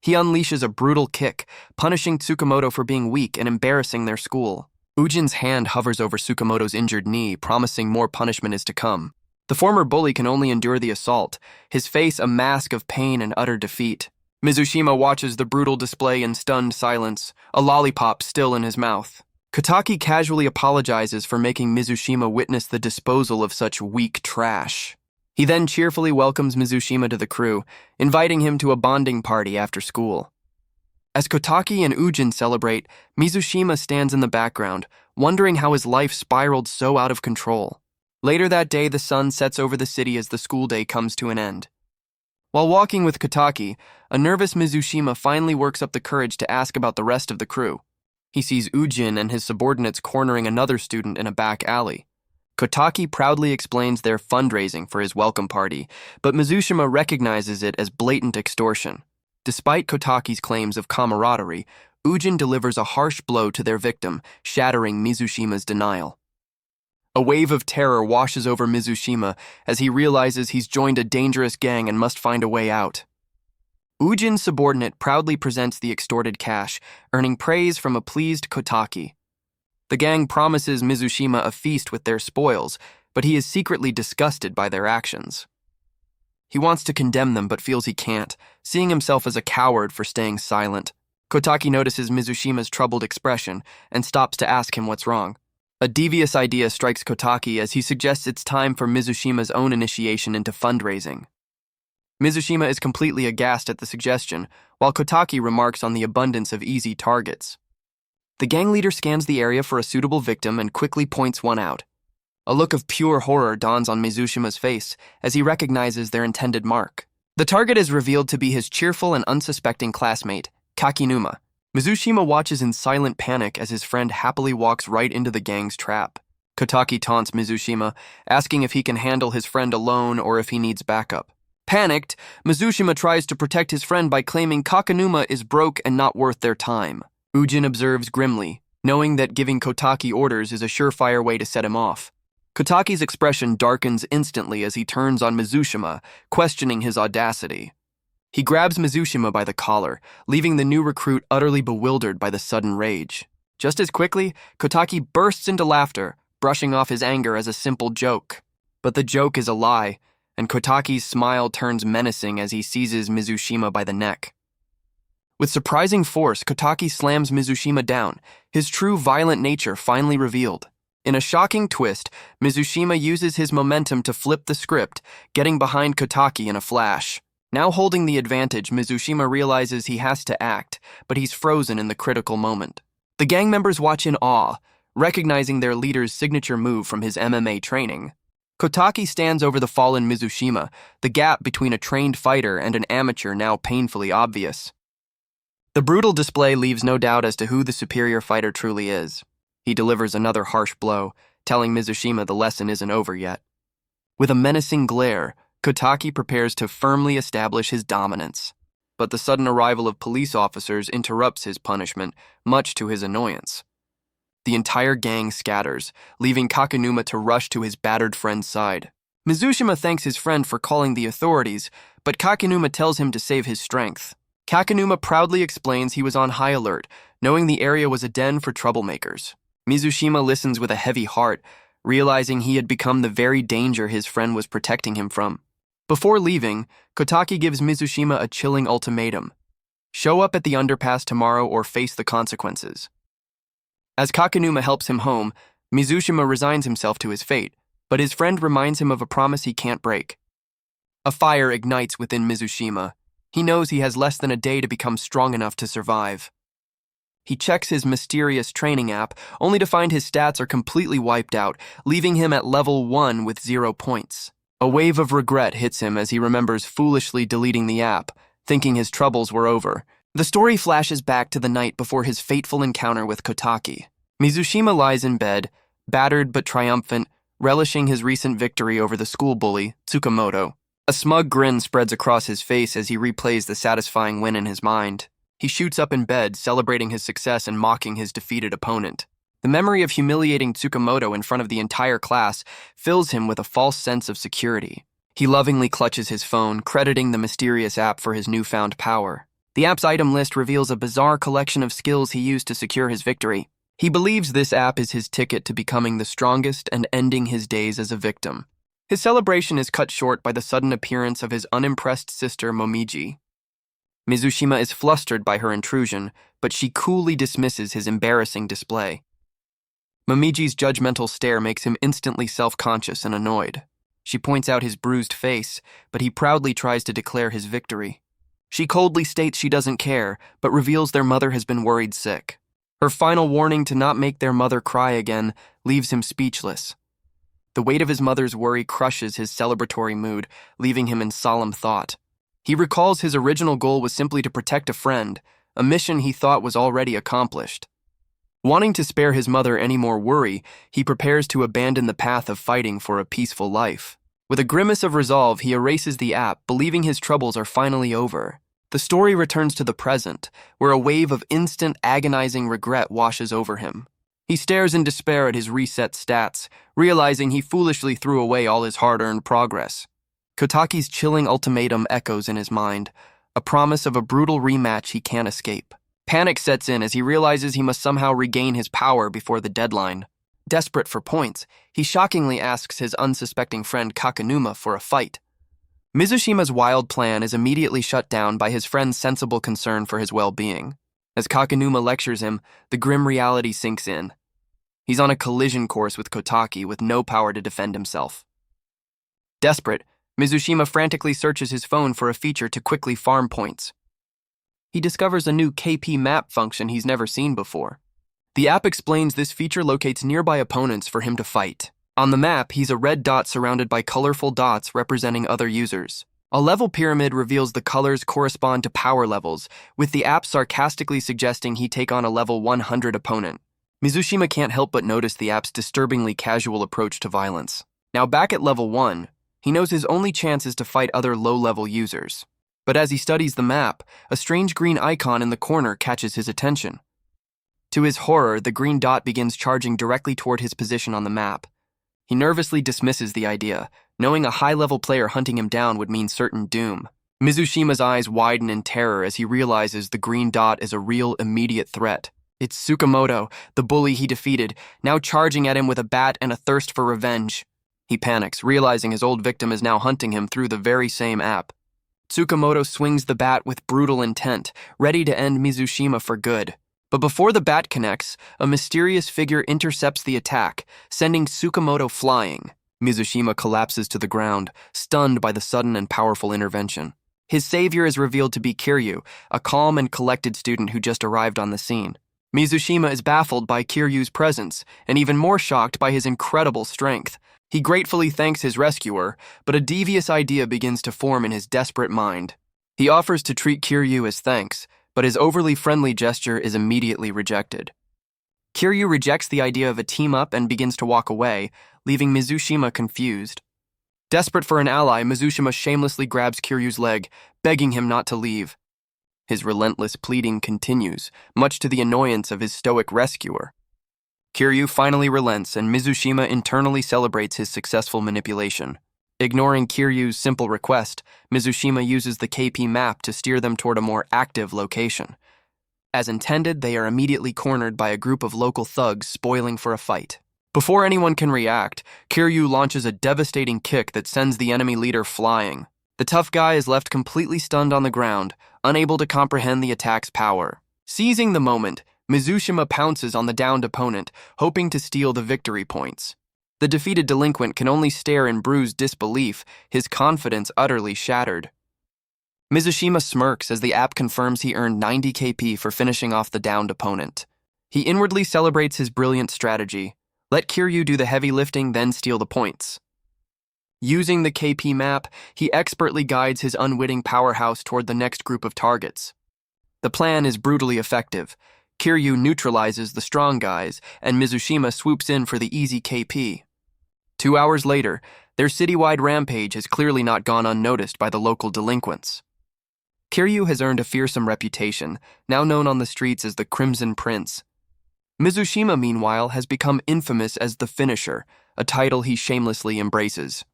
He unleashes a brutal kick, punishing Tsukamoto for being weak and embarrassing their school. Ujin's hand hovers over Tsukamoto's injured knee, promising more punishment is to come. The former bully can only endure the assault, his face a mask of pain and utter defeat. Mizushima watches the brutal display in stunned silence, a lollipop still in his mouth. Kotaki casually apologizes for making Mizushima witness the disposal of such weak trash. He then cheerfully welcomes Mizushima to the crew, inviting him to a bonding party after school. As Kotaki and Ujin celebrate, Mizushima stands in the background, wondering how his life spiraled so out of control. Later that day, the sun sets over the city as the school day comes to an end. While walking with Kotaki, a nervous Mizushima finally works up the courage to ask about the rest of the crew. He sees Ujin and his subordinates cornering another student in a back alley. Kotaki proudly explains their fundraising for his welcome party, but Mizushima recognizes it as blatant extortion. Despite Kotaki's claims of camaraderie, Ujin delivers a harsh blow to their victim, shattering Mizushima's denial. A wave of terror washes over Mizushima as he realizes he's joined a dangerous gang and must find a way out. Ujin's subordinate proudly presents the extorted cash, earning praise from a pleased Kotaki. The gang promises Mizushima a feast with their spoils, but he is secretly disgusted by their actions. He wants to condemn them but feels he can't, seeing himself as a coward for staying silent. Kotaki notices Mizushima's troubled expression and stops to ask him what's wrong. A devious idea strikes Kotaki as he suggests it's time for Mizushima's own initiation into fundraising. Mizushima is completely aghast at the suggestion, while Kotaki remarks on the abundance of easy targets. The gang leader scans the area for a suitable victim and quickly points one out. A look of pure horror dawns on Mizushima's face as he recognizes their intended mark. The target is revealed to be his cheerful and unsuspecting classmate, Kakinuma. Mizushima watches in silent panic as his friend happily walks right into the gang's trap. Kotaki taunts Mizushima, asking if he can handle his friend alone or if he needs backup. Panicked, Mizushima tries to protect his friend by claiming Kakenuma is broke and not worth their time. Ujin observes grimly, knowing that giving Kotaki orders is a surefire way to set him off. Kotaki's expression darkens instantly as he turns on Mizushima, questioning his audacity. He grabs Mizushima by the collar, leaving the new recruit utterly bewildered by the sudden rage. Just as quickly, Kotaki bursts into laughter, brushing off his anger as a simple joke. But the joke is a lie, and Kotaki's smile turns menacing as he seizes Mizushima by the neck. With surprising force, Kotaki slams Mizushima down, his true violent nature finally revealed. In a shocking twist, Mizushima uses his momentum to flip the script, getting behind Kotaki in a flash. Now holding the advantage, Mizushima realizes he has to act, but he's frozen in the critical moment. The gang members watch in awe, recognizing their leader's signature move from his MMA training. Kotaki stands over the fallen Mizushima, the gap between a trained fighter and an amateur now painfully obvious. The brutal display leaves no doubt as to who the superior fighter truly is. He delivers another harsh blow, telling Mizushima the lesson isn't over yet. With a menacing glare, Kotaki prepares to firmly establish his dominance. But the sudden arrival of police officers interrupts his punishment, much to his annoyance. The entire gang scatters, leaving Kakenuma to rush to his battered friend's side. Mizushima thanks his friend for calling the authorities, but Kakenuma tells him to save his strength. Kakenuma proudly explains he was on high alert, knowing the area was a den for troublemakers. Mizushima listens with a heavy heart, realizing he had become the very danger his friend was protecting him from. Before leaving, Kotaki gives Mizushima a chilling ultimatum. Show up at the underpass tomorrow or face the consequences. As Kakenuma helps him home, Mizushima resigns himself to his fate, but his friend reminds him of a promise he can't break. A fire ignites within Mizushima. He knows he has less than a day to become strong enough to survive. He checks his mysterious training app, only to find his stats are completely wiped out, leaving him at level 1 with 0 points. A wave of regret hits him as he remembers foolishly deleting the app, thinking his troubles were over. The story flashes back to the night before his fateful encounter with Kotaki. Mizushima lies in bed, battered but triumphant, relishing his recent victory over the school bully, Tsukamoto. A smug grin spreads across his face as he replays the satisfying win in his mind. He shoots up in bed, celebrating his success and mocking his defeated opponent. The memory of humiliating Tsukamoto in front of the entire class fills him with a false sense of security. He lovingly clutches his phone, crediting the mysterious app for his newfound power. The app's item list reveals a bizarre collection of skills he used to secure his victory. He believes this app is his ticket to becoming the strongest and ending his days as a victim. His celebration is cut short by the sudden appearance of his unimpressed sister Momiji. Mizushima is flustered by her intrusion, but she coolly dismisses his embarrassing display. Momiji's judgmental stare makes him instantly self-conscious and annoyed. She points out his bruised face, but he proudly tries to declare his victory. She coldly states she doesn't care, but reveals their mother has been worried sick. Her final warning to not make their mother cry again leaves him speechless. The weight of his mother's worry crushes his celebratory mood, leaving him in solemn thought. He recalls his original goal was simply to protect a friend, a mission he thought was already accomplished. Wanting to spare his mother any more worry, he prepares to abandon the path of fighting for a peaceful life. With a grimace of resolve, he erases the app, believing his troubles are finally over. The story returns to the present, where a wave of instant, agonizing regret washes over him. He stares in despair at his reset stats, realizing he foolishly threw away all his hard-earned progress. Kotaki's chilling ultimatum echoes in his mind, a promise of a brutal rematch he can't escape. Panic sets in as he realizes he must somehow regain his power before the deadline. Desperate for points, he shockingly asks his unsuspecting friend Kakenuma for a fight. Mizushima's wild plan is immediately shut down by his friend's sensible concern for his well-being. As Kakenuma lectures him, the grim reality sinks in. He's on a collision course with Kotaki with no power to defend himself. Desperate, Mizushima frantically searches his phone for a feature to quickly farm points. He discovers a new KP map function he's never seen before. The app explains this feature locates nearby opponents for him to fight. On the map, he's a red dot surrounded by colorful dots representing other users. A level pyramid reveals the colors correspond to power levels, with the app sarcastically suggesting he take on a level 100 opponent. Mizushima can't help but notice the app's disturbingly casual approach to violence. Now back at level 1, he knows his only chance is to fight other low-level users. But as he studies the map, a strange green icon in the corner catches his attention. To his horror, the green dot begins charging directly toward his position on the map. He nervously dismisses the idea, knowing a high-level player hunting him down would mean certain doom. Mizushima's eyes widen in terror as he realizes the green dot is a real, immediate threat. It's Tsukamoto, the bully he defeated, now charging at him with a bat and a thirst for revenge. He panics, realizing his old victim is now hunting him through the very same app. Tsukamoto swings the bat with brutal intent, ready to end Mizushima for good. But before the bat connects, a mysterious figure intercepts the attack, sending Tsukamoto flying. Mizushima collapses to the ground, stunned by the sudden and powerful intervention. His savior is revealed to be Kiryu, a calm and collected student who just arrived on the scene. Mizushima is baffled by Kiryu's presence, and even more shocked by his incredible strength. He gratefully thanks his rescuer, but a devious idea begins to form in his desperate mind. He offers to treat Kiryu as thanks, but his overly friendly gesture is immediately rejected. Kiryu rejects the idea of a team-up and begins to walk away, leaving Mizushima confused. Desperate for an ally, Mizushima shamelessly grabs Kiryu's leg, begging him not to leave. His relentless pleading continues, much to the annoyance of his stoic rescuer. Kiryu finally relents, and Mizushima internally celebrates his successful manipulation. Ignoring Kiryu's simple request, Mizushima uses the KP map to steer them toward a more active location. As intended, they are immediately cornered by a group of local thugs spoiling for a fight. Before anyone can react, Kiryu launches a devastating kick that sends the enemy leader flying. The tough guy is left completely stunned on the ground, unable to comprehend the attack's power. Seizing the moment, Mizushima pounces on the downed opponent, hoping to steal the victory points. The defeated delinquent can only stare in bruised disbelief, his confidence utterly shattered. Mizushima smirks as the app confirms he earned 90 KP for finishing off the downed opponent. He inwardly celebrates his brilliant strategy. Let Kiryu do the heavy lifting, then steal the points. Using the KP map, he expertly guides his unwitting powerhouse toward the next group of targets. The plan is brutally effective. Kiryu neutralizes the strong guys, and Mizushima swoops in for the easy KP. 2 hours later, their citywide rampage has clearly not gone unnoticed by the local delinquents. Kiryu has earned a fearsome reputation, now known on the streets as the Crimson Prince. Mizushima, meanwhile, has become infamous as the Finisher, a title he shamelessly embraces.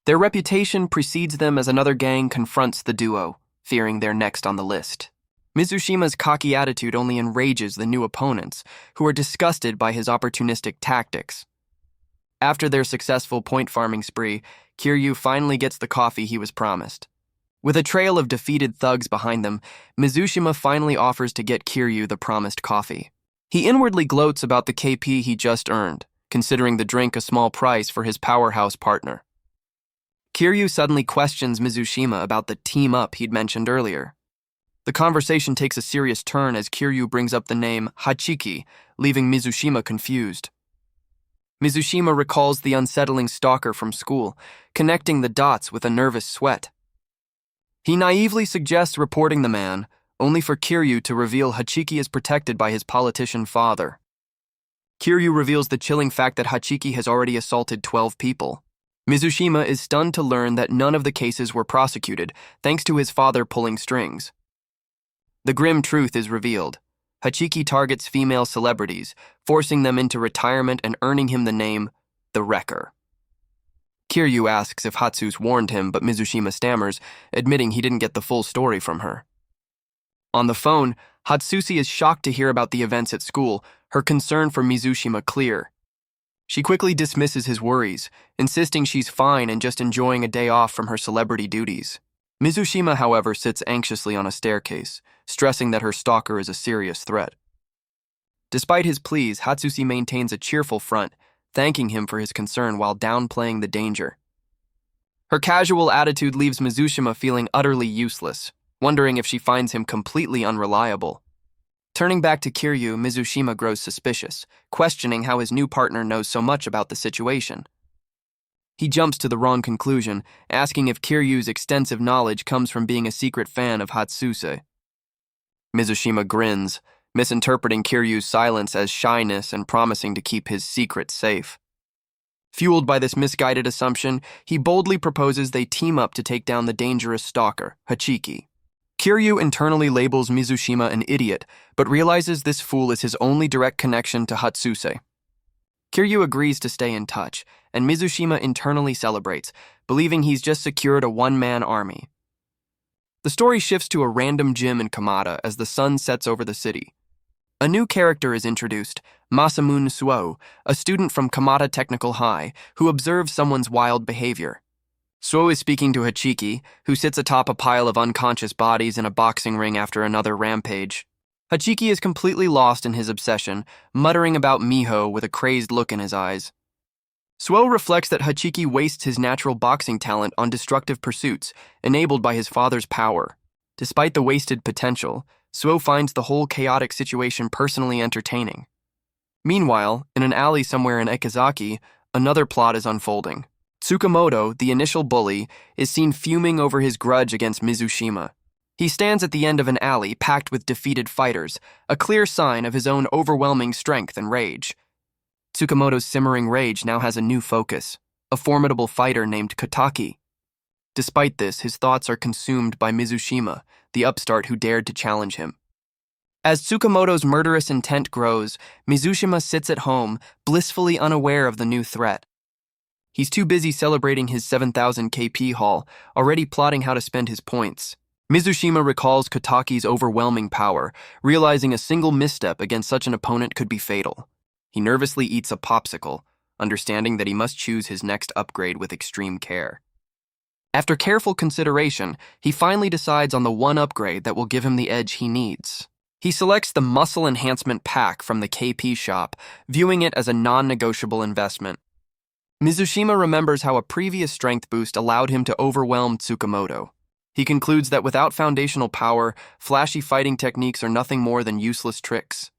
Their reputation precedes them as another gang confronts the duo, fearing they're next on the list. Mizushima's cocky attitude only enrages the new opponents, who are disgusted by his opportunistic tactics. After their successful point-farming spree, Kiryu finally gets the coffee he was promised. With a trail of defeated thugs behind them, Mizushima finally offers to get Kiryu the promised coffee. He inwardly gloats about the KP he just earned, considering the drink a small price for his powerhouse partner. Kiryu suddenly questions Mizushima about the team-up he'd mentioned earlier. The conversation takes a serious turn as Kiryu brings up the name Hachiki, leaving Mizushima confused. Mizushima recalls the unsettling stalker from school, connecting the dots with a nervous sweat. He naively suggests reporting the man, only for Kiryu to reveal Hachiki is protected by his politician father. Kiryu reveals the chilling fact that Hachiki has already assaulted 12 people. Mizushima is stunned to learn that none of the cases were prosecuted, thanks to his father pulling strings. The grim truth is revealed. Hachiki targets female celebrities, forcing them into retirement and earning him the name, the Wrecker. Kiryu asks if Hatsu's warned him, but Mizushima stammers, admitting he didn't get the full story from her. On the phone, Hatsushi is shocked to hear about the events at school, her concern for Mizushima clear. She quickly dismisses his worries, insisting she's fine and just enjoying a day off from her celebrity duties. Mizushima, however, sits anxiously on a staircase, stressing that her stalker is a serious threat. Despite his pleas, Hatsushi maintains a cheerful front, thanking him for his concern while downplaying the danger. Her casual attitude leaves Mizushima feeling utterly useless, wondering if she finds him completely unreliable. Turning back to Kiryu, Mizushima grows suspicious, questioning how his new partner knows so much about the situation. He jumps to the wrong conclusion, asking if Kiryu's extensive knowledge comes from being a secret fan of Hatsushi. Mizushima grins, misinterpreting Kiryu's silence as shyness and promising to keep his secret safe. Fueled by this misguided assumption, he boldly proposes they team up to take down the dangerous stalker, Hachiki. Kiryu internally labels Mizushima an idiot, but realizes this fool is his only direct connection to Hatsuse. Kiryu agrees to stay in touch, and Mizushima internally celebrates, believing he's just secured a one-man army. The story shifts to a random gym in Kamata as the sun sets over the city. A new character is introduced, Masamune Suo, a student from Kamata Technical High, who observes someone's wild behavior. Suo is speaking to Hachiki, who sits atop a pile of unconscious bodies in a boxing ring after another rampage. Hachiki is completely lost in his obsession, muttering about Miho with a crazed look in his eyes. Suo reflects that Hachiki wastes his natural boxing talent on destructive pursuits, enabled by his father's power. Despite the wasted potential, Suo finds the whole chaotic situation personally entertaining. Meanwhile, in an alley somewhere in Ekizaki, another plot is unfolding. Tsukamoto, the initial bully, is seen fuming over his grudge against Mizushima. He stands at the end of an alley packed with defeated fighters, a clear sign of his own overwhelming strength and rage. Tsukamoto's simmering rage now has a new focus, a formidable fighter named Kotaki. Despite this, his thoughts are consumed by Mizushima, the upstart who dared to challenge him. As Tsukamoto's murderous intent grows, Mizushima sits at home, blissfully unaware of the new threat. He's too busy celebrating his 7,000 KP haul, already plotting how to spend his points. Mizushima recalls Kotaki's overwhelming power, realizing a single misstep against such an opponent could be fatal. He nervously eats a popsicle, understanding that he must choose his next upgrade with extreme care. After careful consideration, he finally decides on the one upgrade that will give him the edge he needs. He selects the Muscle Enhancement Pack from the KP shop, viewing it as a non-negotiable investment. Mizushima remembers how a previous strength boost allowed him to overwhelm Tsukamoto. He concludes that without foundational power, flashy fighting techniques are nothing more than useless tricks.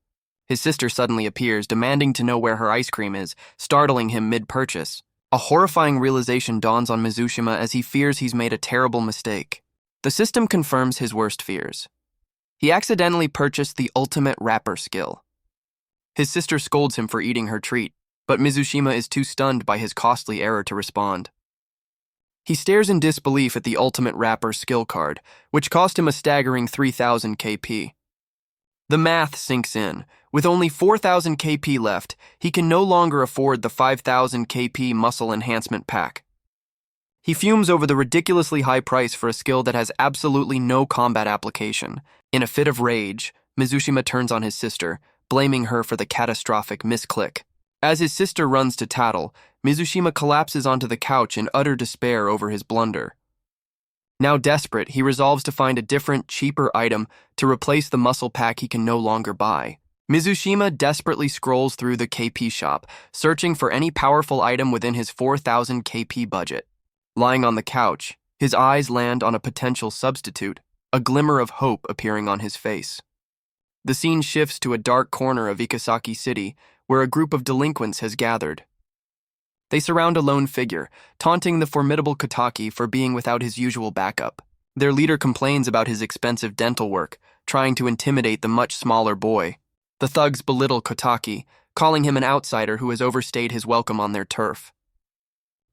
His sister suddenly appears, demanding to know where her ice cream is, startling him mid-purchase. A horrifying realization dawns on Mizushima as he fears he's made a terrible mistake. The system confirms his worst fears. He accidentally purchased the ultimate rapper skill. His sister scolds him for eating her treat, but Mizushima is too stunned by his costly error to respond. He stares in disbelief at the ultimate rapper skill card, which cost him a staggering 3,000 KP. The math sinks in. With only 4,000 KP left, he can no longer afford the 5,000 KP muscle enhancement pack. He fumes over the ridiculously high price for a skill that has absolutely no combat application. In a fit of rage, Mizushima turns on his sister, blaming her for the catastrophic misclick. As his sister runs to tattle, Mizushima collapses onto the couch in utter despair over his blunder. Now desperate, he resolves to find a different, cheaper item to replace the muscle pack he can no longer buy. Mizushima desperately scrolls through the KP shop, searching for any powerful item within his 4,000 KP budget. Lying on the couch, his eyes land on a potential substitute, a glimmer of hope appearing on his face. The scene shifts to a dark corner of Ikesaki City, where a group of delinquents has gathered. They surround a lone figure, taunting the formidable Kotaki for being without his usual backup. Their leader complains about his expensive dental work, trying to intimidate the much smaller boy. The thugs belittle Kotaki, calling him an outsider who has overstayed his welcome on their turf.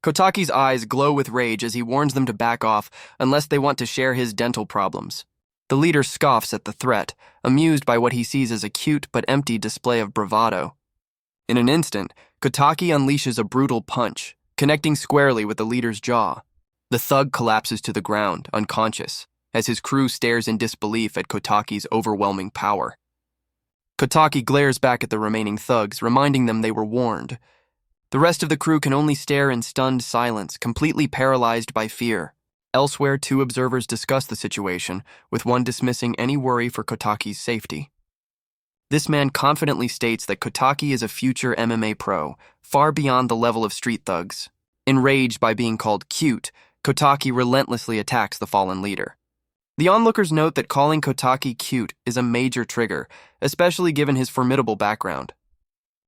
Kotaki's eyes glow with rage as he warns them to back off unless they want to share his dental problems. The leader scoffs at the threat, amused by what he sees as a cute but empty display of bravado. In an instant, Kotaki unleashes a brutal punch, connecting squarely with the leader's jaw. The thug collapses to the ground, unconscious, as his crew stares in disbelief at Kotaki's overwhelming power. Kotaki glares back at the remaining thugs, reminding them they were warned. The rest of the crew can only stare in stunned silence, completely paralyzed by fear. Elsewhere, two observers discuss the situation, with one dismissing any worry for Kotaki's safety. This man confidently states that Kotaki is a future MMA pro, far beyond the level of street thugs. Enraged by being called cute, Kotaki relentlessly attacks the fallen leader. The onlookers note that calling Kotaki cute is a major trigger, especially given his formidable background.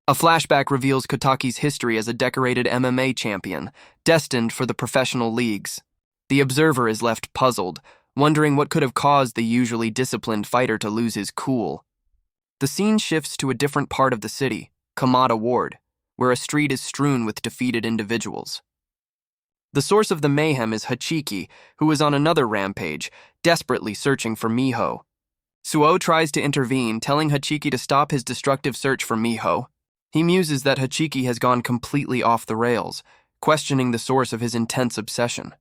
A flashback reveals Kotaki's history as a decorated MMA champion, destined for the professional leagues. The observer is left puzzled, wondering what could have caused the usually disciplined fighter to lose his cool. The scene shifts to a different part of the city, Kamada Ward, where a street is strewn with defeated individuals. The source of the mayhem is Hachiki, who is on another rampage, desperately searching for Miho. Suo tries to intervene, telling Hachiki to stop his destructive search for Miho. He muses that Hachiki has gone completely off the rails, questioning the source of his intense obsession.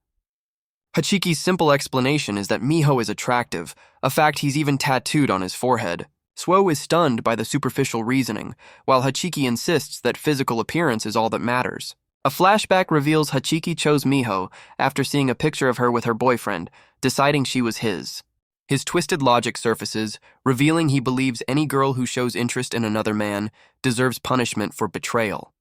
Hachiki's simple explanation is that Miho is attractive, a fact he's even tattooed on his forehead. Suo is stunned by the superficial reasoning, while Hachiki insists that physical appearance is all that matters. A flashback reveals Hachiki chose Miho after seeing a picture of her with her boyfriend, deciding she was his. His twisted logic surfaces, revealing he believes any girl who shows interest in another man deserves punishment for betrayal.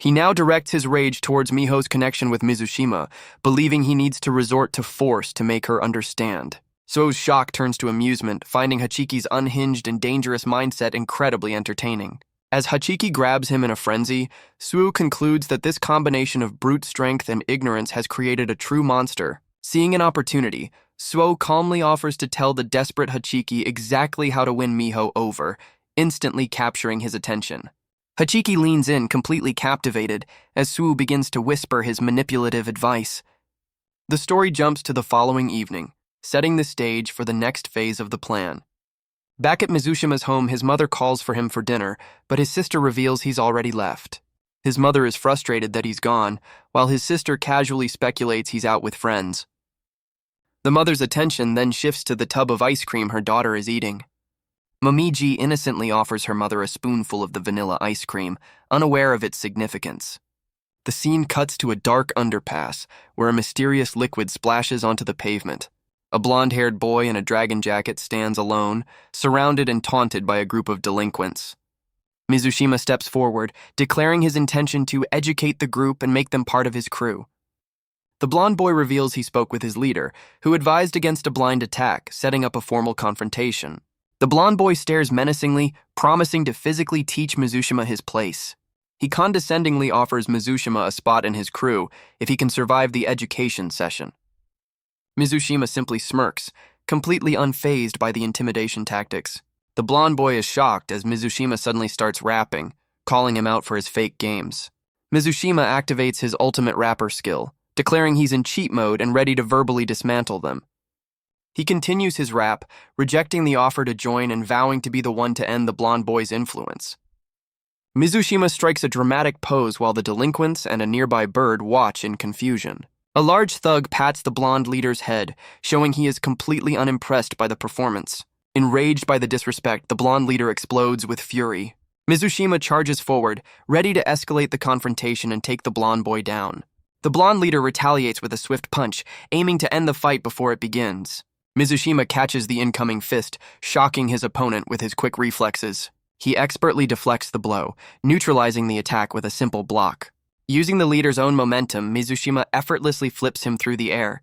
He now directs his rage towards Miho's connection with Mizushima, believing he needs to resort to force to make her understand. Suo's shock turns to amusement, finding Hachiki's unhinged and dangerous mindset incredibly entertaining. As Hachiki grabs him in a frenzy, Suo concludes that this combination of brute strength and ignorance has created a true monster. Seeing an opportunity, Suo calmly offers to tell the desperate Hachiki exactly how to win Miho over, instantly capturing his attention. Hachiki leans in, completely captivated, as Suo begins to whisper his manipulative advice. The story jumps to the following evening, setting the stage for the next phase of the plan. Back at Mizushima's home, his mother calls for him for dinner, but his sister reveals he's already left. His mother is frustrated that he's gone, while his sister casually speculates he's out with friends. The mother's attention then shifts to the tub of ice cream her daughter is eating. Momiji innocently offers her mother a spoonful of the vanilla ice cream, unaware of its significance. The scene cuts to a dark underpass, where a mysterious liquid splashes onto the pavement. A blonde-haired boy in a dragon jacket stands alone, surrounded and taunted by a group of delinquents. Mizushima steps forward, declaring his intention to educate the group and make them part of his crew. The blonde boy reveals he spoke with his leader, who advised against a blind attack, setting up a formal confrontation. The blonde boy stares menacingly, promising to physically teach Mizushima his place. He condescendingly offers Mizushima a spot in his crew if he can survive the education session. Mizushima simply smirks, completely unfazed by the intimidation tactics. The blonde boy is shocked as Mizushima suddenly starts rapping, calling him out for his fake games. Mizushima activates his ultimate rapper skill, declaring he's in cheat mode and ready to verbally dismantle them. He continues his rap, rejecting the offer to join and vowing to be the one to end the blonde boy's influence. Mizushima strikes a dramatic pose while the delinquents and a nearby bird watch in confusion. A large thug pats the blonde leader's head, showing he is completely unimpressed by the performance. Enraged by the disrespect, the blonde leader explodes with fury. Mizushima charges forward, ready to escalate the confrontation and take the blonde boy down. The blonde leader retaliates with a swift punch, aiming to end the fight before it begins. Mizushima catches the incoming fist, shocking his opponent with his quick reflexes. He expertly deflects the blow, neutralizing the attack with a simple block. Using the leader's own momentum, Mizushima effortlessly flips him through the air.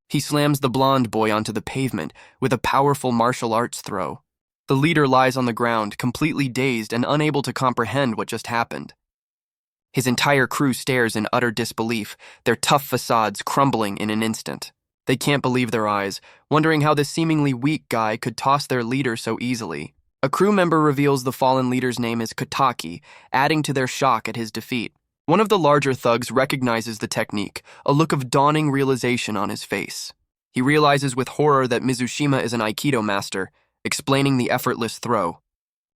He slams the blonde boy onto the pavement with a powerful martial arts throw. The leader lies on the ground, completely dazed and unable to comprehend what just happened. His entire crew stares in utter disbelief, their tough facades crumbling in an instant. They can't believe their eyes, wondering how this seemingly weak guy could toss their leader so easily. A crew member reveals the fallen leader's name is Kotaki, adding to their shock at his defeat. One of the larger thugs recognizes the technique, a look of dawning realization on his face. He realizes with horror that Mizushima is an Aikido master, explaining the effortless throw.